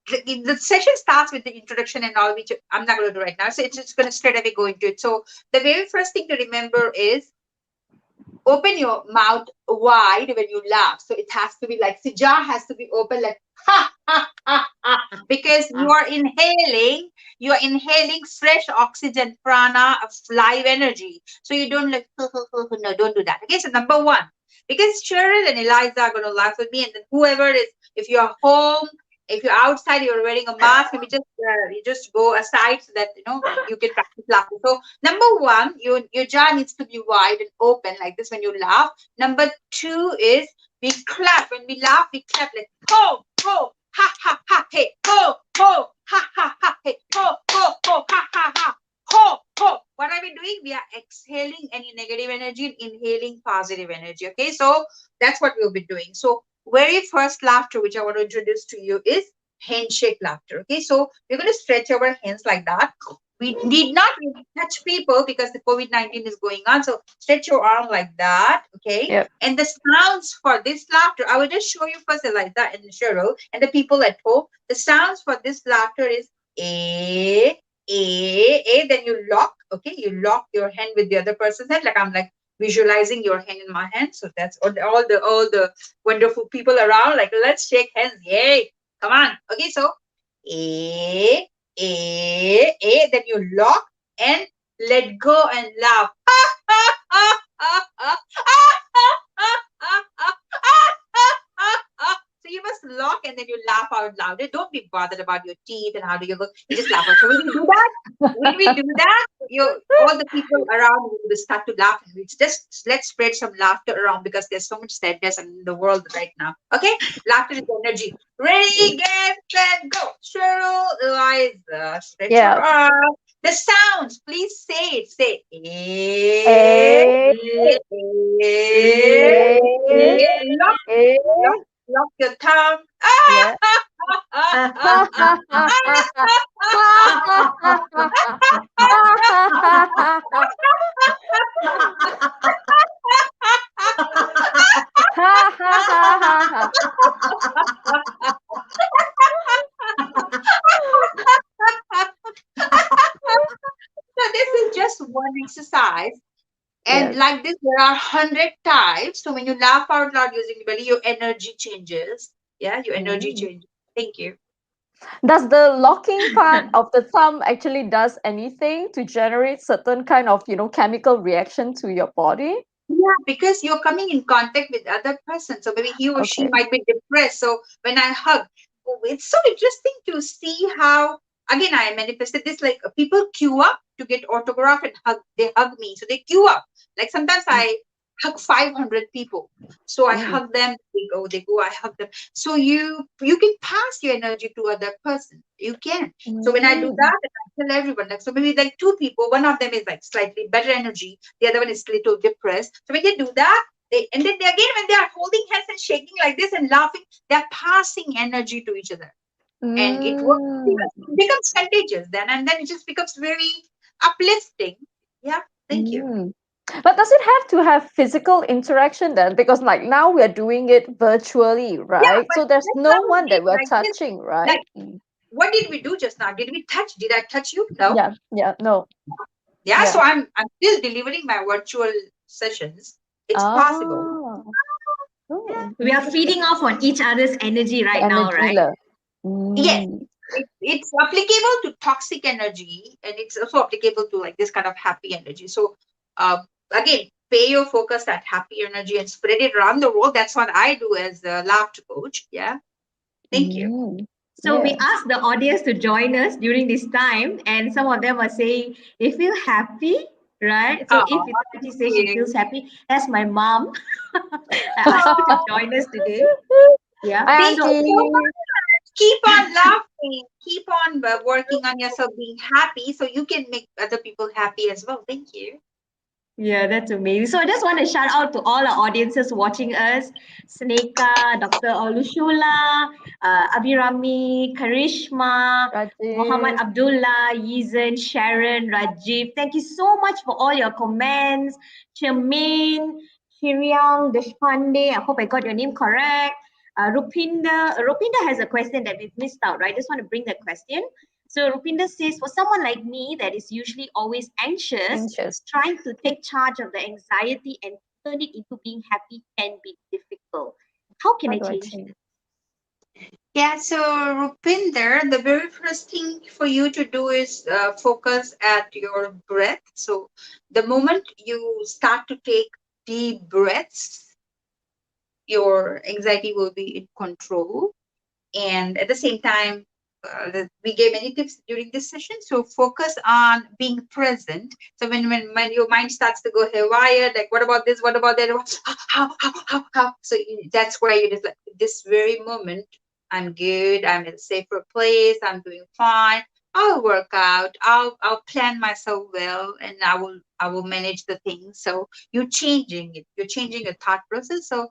the session starts with the introduction and all, which I'm not going to do right now. So it's just going to straight away go into it. So the very first thing to remember is open your mouth wide when you laugh. So it has to be like, the jaw has to be open, like ha ha ha ha, because you are inhaling fresh oxygen, prana, of live energy. So you don't like no, don't do that. Okay, so number one, because Cheryl and Eliza are gonna laugh with me, and then whoever is, if you're home, if you're outside, you're wearing a mask, maybe just you just go aside so that you can practice laughing. So number one, your jaw needs to be wide and open like this when you laugh. Number two is we clap. When we laugh, we clap like ho, ho, ha, ha, ha, hey, ho, ho, ha, ha, ha, hey, ho, ho, ho, ha, ha, ha, ho, ho. What are we doing? We are exhaling any negative energy and inhaling positive energy. Okay, so that's what we'll be doing. So very first laughter which I want to introduce to you is handshake laughter. Okay, so we're going to stretch our hands like that. We need not really touch people because the COVID-19 is going on. So stretch your arm like that. Okay. Yep. And the sounds for this laughter, I will just show you first, Eliza and Cheryl, and the people at home. The sounds for this laughter is a, a. Then you lock. Okay. You lock your hand with the other person's hand. Like I'm like visualizing your hand in my hand. So that's all the wonderful people around. Like, let's shake hands. Yay. Come on. Okay. So a, then you lock and let go and laugh. So you must lock and then you laugh out loud. Don't be bothered about your teeth and how do you look. You just laugh out. So when we do that, all the people around will start to laugh. And we just let's spread some laughter around because there's so much sadness in the world right now. Okay, laughter is energy. Ready, get set, go. Cheryl, Eliza, stretch your Yeah. arm. The sounds, please say it. Say A, lock, A, lock your tongue. yeah. Ha ha ha ha ha. Ha ha ha ha ha. Ha ha ha ha ha. Ha ha ha ha ha. So this is just one exercise. And Yes. like this, there are 100 types. So when you laugh out loud using the belly, your energy changes. Yeah, your energy Oh. changes. Thank you. Does the locking part of the thumb actually does anything to generate certain kind of, chemical reaction to your body? Yeah, because you're coming in contact with other person. So maybe he or she Okay. might be depressed. So when I hug, oh, it's so interesting to see how again, I manifested this, like people queue up to get autograph and hug. They hug me, so they queue up. Like sometimes I hug 500 people, so I Mm. hug them. They go. I hug them. So you can pass your energy to other person. You can. So when I do Mm. that, I tell everyone, like, so maybe like two people, one of them is like slightly better energy, the other one is little depressed. So when they do that, and then they, again, when they are holding hands and shaking like this and laughing, they're passing energy to each other, and it works. Mm. It becomes contagious then, and then it just becomes very uplifting. Yeah, thank you. Mm. But does it have to have physical interaction then? Because like now we're doing it virtually, Yeah, right? but So there's that's no how we one did that we're like this. touching, right? Like, what did we do just now? Did we touch? Did I touch you? No. Yeah, yeah, no, Yeah, yeah. so I'm still delivering my virtual sessions. It's possible. Ah, oh, We are feeding off on each other's energy the right now, energy right? level. Yes, Mm. it's applicable to toxic energy, and it's also applicable to like this kind of happy energy. So, uh, again, pay your focus at happy energy and spread it around the world. That's what I do as a laughter coach. Yeah, thank you. Mm. So we Yeah. asked the audience to join us during this time, and some of them are saying they feel happy, right? So Oh, if thank Itachi says she you. feels happy, that's my mom. I asked her to join us today. Yeah. Hi, Thank So you so Auntie. much. Keep on laughing. Keep on working on yourself, being happy, so you can make other people happy as well. Thank you. yeah, that's amazing. So I just want to shout out to all our audiences watching us: Sneka, Dr. Olushula, Abhirami, Karishma, Muhammad Rajiv. Abdullah, Yizan, Sharon, Rajiv. Thank you so much for all your comments. Chermaine, Shiriang, Deshpande. I hope I got your name correct. Rupinder has a question that we've missed out, right? I just want to bring that question. So Rupinder says, for someone like me that is usually always anxious, Anxious. trying to take charge of the anxiety and turn it into being happy can be difficult. How can How I do I change change? this? Yeah, so Rupinder, the very first thing for you to do is focus at your breath. So the moment you start to take deep breaths, your anxiety will be in control. And at the same time, we gave many tips during this session. So focus on being present. So when your mind starts to go haywire, like what about this, what about that, how, so that's where you just like, this very moment, I'm good, I'm in a safer place, I'm doing fine, I'll work out, I'll plan myself well, and I will manage the things. So you're changing your thought process. So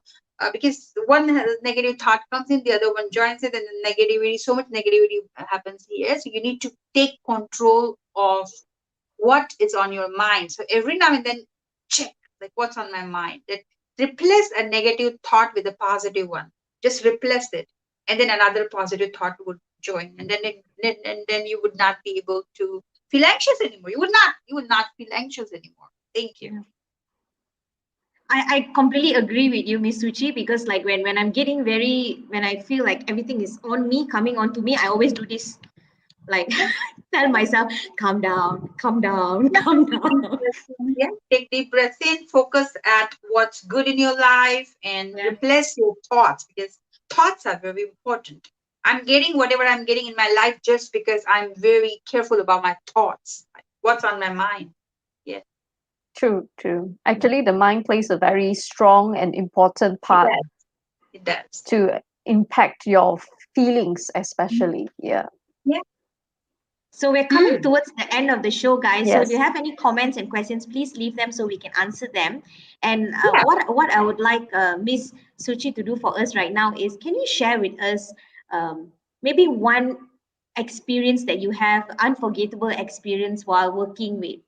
because one negative thought comes in, the other one joins it, and the negativity, so much negativity happens here. So you need to take control of what is on your mind. So every now and then, check like what's on my mind. That replace a negative thought with a positive one. Just replace it, and then another positive thought would join, and then you would not be able to feel anxious anymore. You would not feel anxious anymore. Thank you. I completely agree with you, Miss Suchi, because like when I'm getting when I feel like everything is on me, coming onto me, I always do this, like tell myself, calm down, calm down, calm down. Yeah, take deep breaths in, focus at what's good in your life, and Yeah. replace your thoughts, because thoughts are very important. I'm getting whatever I'm getting in my life just because I'm very careful about my thoughts, like what's on my mind. Yeah, True, true. Actually, the mind plays a very strong and important it part does. It does. to impact your feelings, especially. Yeah. Yeah. So we're coming Hmm. towards the end of the show, guys. So if you Yes. have any comments and questions, please leave them so we can answer them. And Yeah. what I would like Miss Suchi to do for us right now is, can you share with us maybe one experience that you have, unforgettable experience while working with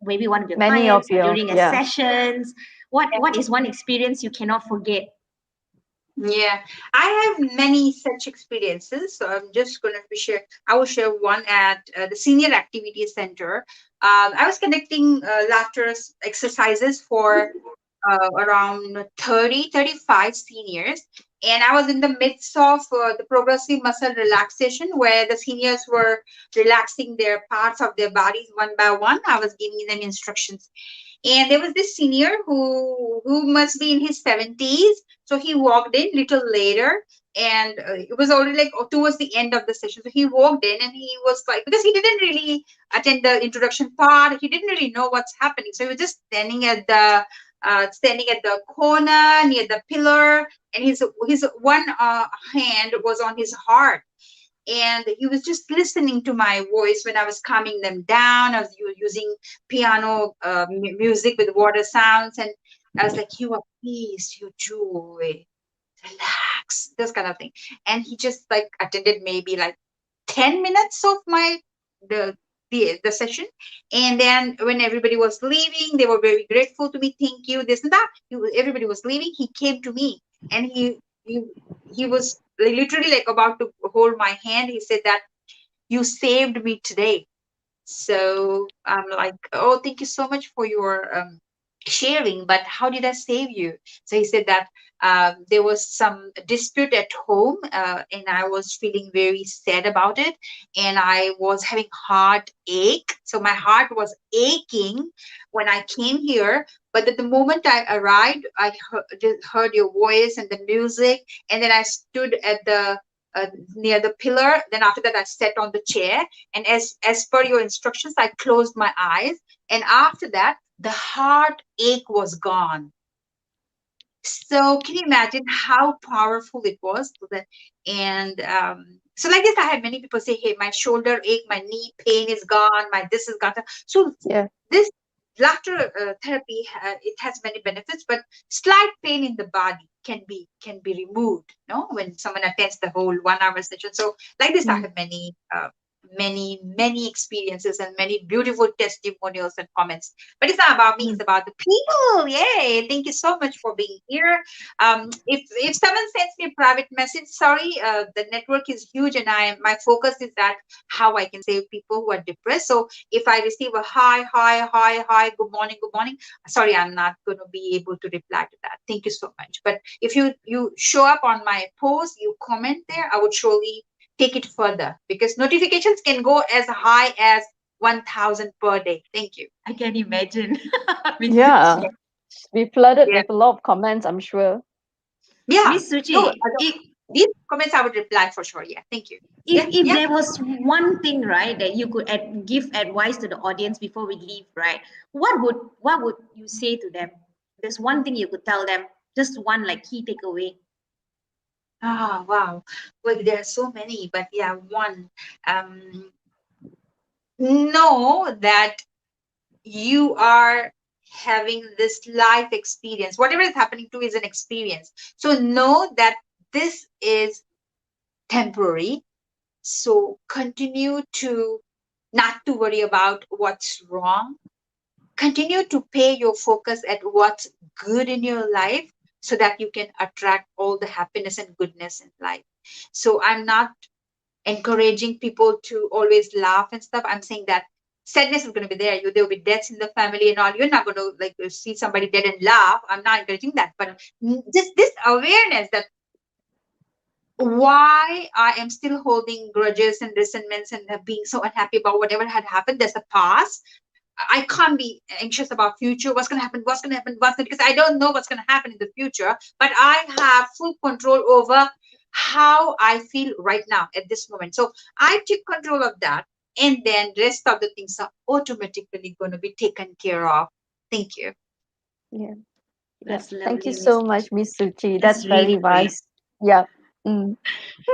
maybe one of your Many of clients or your, during a yeah. sessions? What is one experience you cannot forget? Yeah, I have many such experiences. So I'm just going to share. I will share one at the Senior Activity Center. I was conducting laughter exercises for around 30-35 seniors. And I was in the midst of the progressive muscle relaxation, where the seniors were relaxing their parts of their bodies one by one. I was giving them instructions. And there was this senior who must be in his 70s. So he walked in little later, and it was already like towards the end of the session. So he walked in, and he was like, because he didn't really attend the introduction part, he didn't really know what's happening. So he was just standing at the corner near the pillar, and his one hand was on his heart, and he was just listening to my voice when I was calming them down. I was using piano music with water sounds, and I was like, "You are peace, you joy, relax," this kind of thing. And he just like attended maybe like 10 minutes of my the the session, and then when everybody was leaving, they were very grateful to me. Thank you, this and that. Everybody was leaving. He came to me, and he he was literally like about to hold my hand. He said that you saved me today. So I'm like, oh, thank you so much for your sharing, but how did I save you? So he said that there was some dispute at home, and I was feeling very sad about it, and I was having heartache. So my heart was aching when I came here. But at the moment I arrived, I heard your voice and the music, and then I stood at the near the pillar. Then after that, I sat on the chair, and as per your instructions, I closed my eyes, and after that, the heartache was gone. So can you imagine how powerful it was? And so like this, I had many people say, "Hey, my shoulder ache, my knee pain is gone, my this is gone." So Yeah. this laughter therapy, it has many benefits, but slight pain in the body can be removed. No, when someone attends the whole 1 hour session. So like this, I Mm. have many experiences and many beautiful testimonials and comments. But it's not about me, Mm. it's about the people. Yay, thank you so much for being here. If someone sends me a private message, sorry, the network is huge, and my focus is that how I can save people who are depressed. So if I receive a hi, good morning, sorry, I'm not going to be able to reply to that. Thank you so much. But if you show up on my post, you comment there, I would surely take it further, because notifications can go as high as 1,000 per day. Thank you. I can imagine. Miss Yeah. Suchi. We flooded Yeah. with a lot of comments, I'm sure. Yeah. Miss No, Suchi, these comments I would reply for sure. Yeah. Thank you. if Yeah. if Yeah. there was one thing, right, that you could give advice to the audience before we leave, right, what would you say to them? There's one thing you could tell them, just one like key takeaway. Ah, wow. Well, there are so many, but yeah, one. Um, know that you are having this life experience. Whatever is happening to you is an experience. So know that this is temporary. So continue to not to worry about what's wrong. Continue to pay your focus at what's good in your life, so that you can attract all the happiness and goodness in life. So I'm not encouraging people to always laugh and stuff. I'm saying that sadness is going to be there. There will be deaths in the family and all. You're not going to like see somebody dead and laugh. I'm not encouraging that. But just this awareness that why I am still holding grudges and resentments and being so unhappy about whatever had happened. There's the past. I can't be anxious about future. What's gonna happen? What's gonna happen? Because I don't know what's gonna happen in the future. But I have full control over how I feel right now at this moment. So I take control of that, and then rest of the things are automatically going to be taken care of. Thank you. Yeah. Yeah. That's Thank you lovely, Miss so much, Suchi. Miss Suchi. That's That's very really great. wise. Yeah. Mm.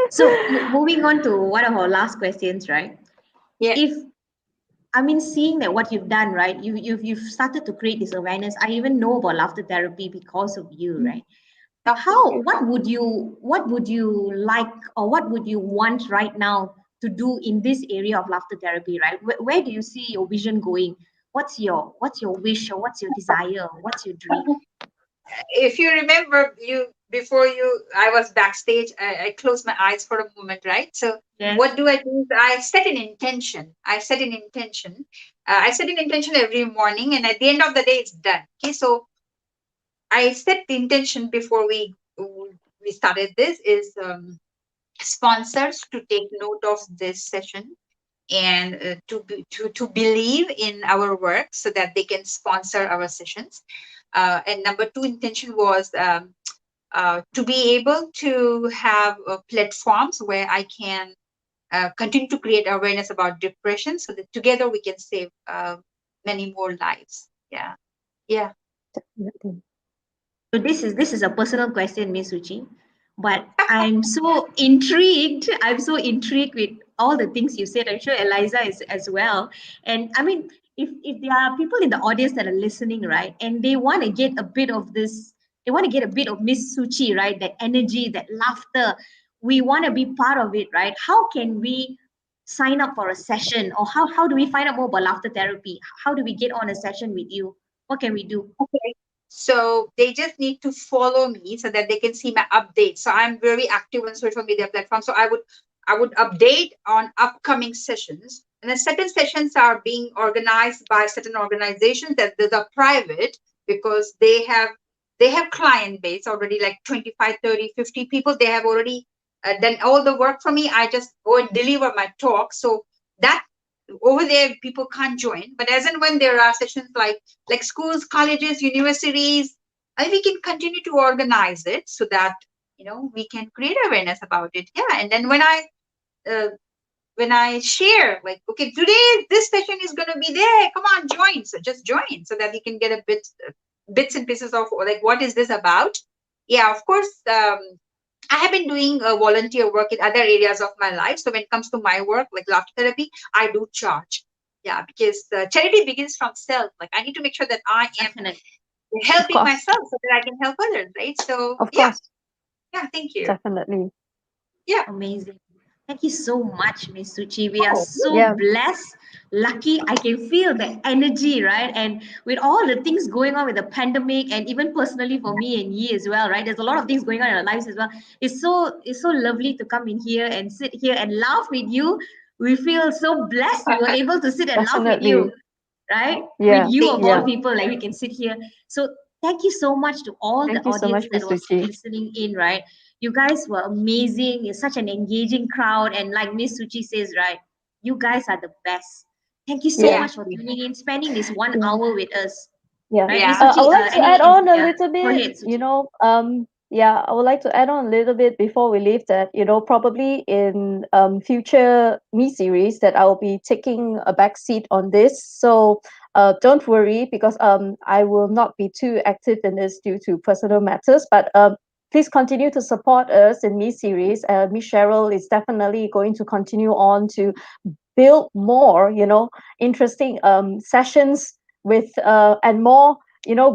So moving on to one of our last questions, right? Yeah. If I mean, seeing that what you've done, right? You've started to create this awareness. I even know about laughter therapy because of you, Mm. right? Oh, thank How? you. What would you like, or what would you want right now to do in this area of laughter therapy, right? Where do you see your vision going? What's your wish, or what's your desire? What's your dream? If you remember, I was backstage. I closed my eyes for a moment, right? So Yes. what do I do? I set an intention. I set an intention every morning, and at the end of the day, it's done. Okay, so I set the intention before we started this is sponsors to take note of this session. and to believe in our work so that they can sponsor our sessions. And number two intention was to be able to have platforms where I can continue to create awareness about depression so that together we can save many more lives. Yeah. Yeah. Definitely. So this is a personal question, Miss Suchi, but I'm so intrigued. I'm so intrigued with all the things you said. I'm sure Eliza is as well. And I mean, if there are people in the audience that are listening, right, and they want to get a bit of this, they want to get a bit of Miss Suchi, right? That energy, that laughter. We want to be part of it, right? How can we sign up for a session, or how do we find out more about laughter therapy? How do we get on a session with you? What can we do? Okay. So they just need to follow me so that they can see my updates. So I'm very active on social media platforms. So I would update on upcoming sessions. And then certain sessions are being organized by certain organizations that those are private because they have client base already, like 25, 30, 50 people. They have already done all the work for me. I just go and deliver my talk. So that over there people can't join. But as and when there are sessions like schools, colleges, universities, and we can continue to organize it so that we can create awareness about it. Yeah. And then uh, when I share, like, okay, today this session is going to be there, come on, join. So just join so that you can get a bits and pieces of like what is this about. Yeah, of course. I have been doing volunteer work in other areas of my life. So when it comes to my work, like laughter therapy, I do charge. Yeah, because charity begins from self. Like I need to make sure that I am Definitely. Of helping course. myself so that I can help others, right? So Of yeah, course. yeah, thank you. Definitely. Yeah. Amazing. Thank you so much, Miss Suchi. We are Oh, so Yeah. blessed, lucky. I can feel the energy, right? And with all the things going on with the pandemic, and even personally for me and Yi as well, right? There's a lot of things going on in our lives as well. It's so lovely to come in here and sit here and laugh with you. We feel so blessed we were able to sit and laugh with you, Definitely. right? With Yeah. you thank of all Yeah. you. people, like we can sit here. So thank you so much to all the Thank you so audience much, that Miss was Suchi. listening in, right? You guys were amazing. You're such an engaging crowd. And like Miss Suchi says, right, you guys are the best. Thank you so Yeah. Yeah. much for tuning in, spending this one Yeah. hour with us. Yeah. Right, Miss Yeah. I Suchi, would like to add any, on a yeah, little go bit, ahead, Suchi. yeah, I would like to add on a little bit before we leave that, probably in future me series that I will be taking a back seat on this. So don't worry because I will not be too active in this due to personal matters, but please continue to support us in me series. Miss Cheryl is definitely going to continue on to build more, interesting sessions with and more,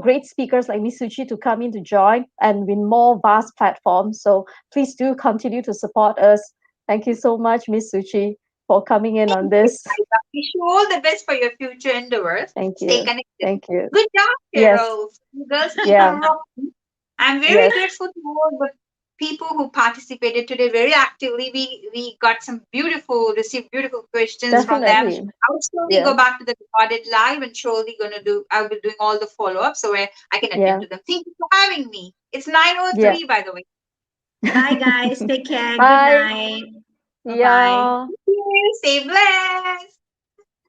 great speakers like Miss Suchi to come in to join and with more vast platforms. So please do continue to support us. Thank you so much, Miss Suchi, for coming in on Thank you, this. Liza. Wish you all the best for your future endeavors. Thank Stay you. connected. Thank you. Good job, Yes. Cheryl. You girls keep Yeah. on rocking. I'm very Yes. grateful to all the people who participated today very actively. We got some received beautiful questions from them. Definitely. I'll slowly Yeah. go back to the recorded live and surely I'll be doing all the follow-up so where I can attend Yeah. to them. Thank you for having me. It's Yeah. 9:03, by the way. Bye, guys. Take care. Good Bye. night. Bye bye. Yeah. Thank you. Stay blessed.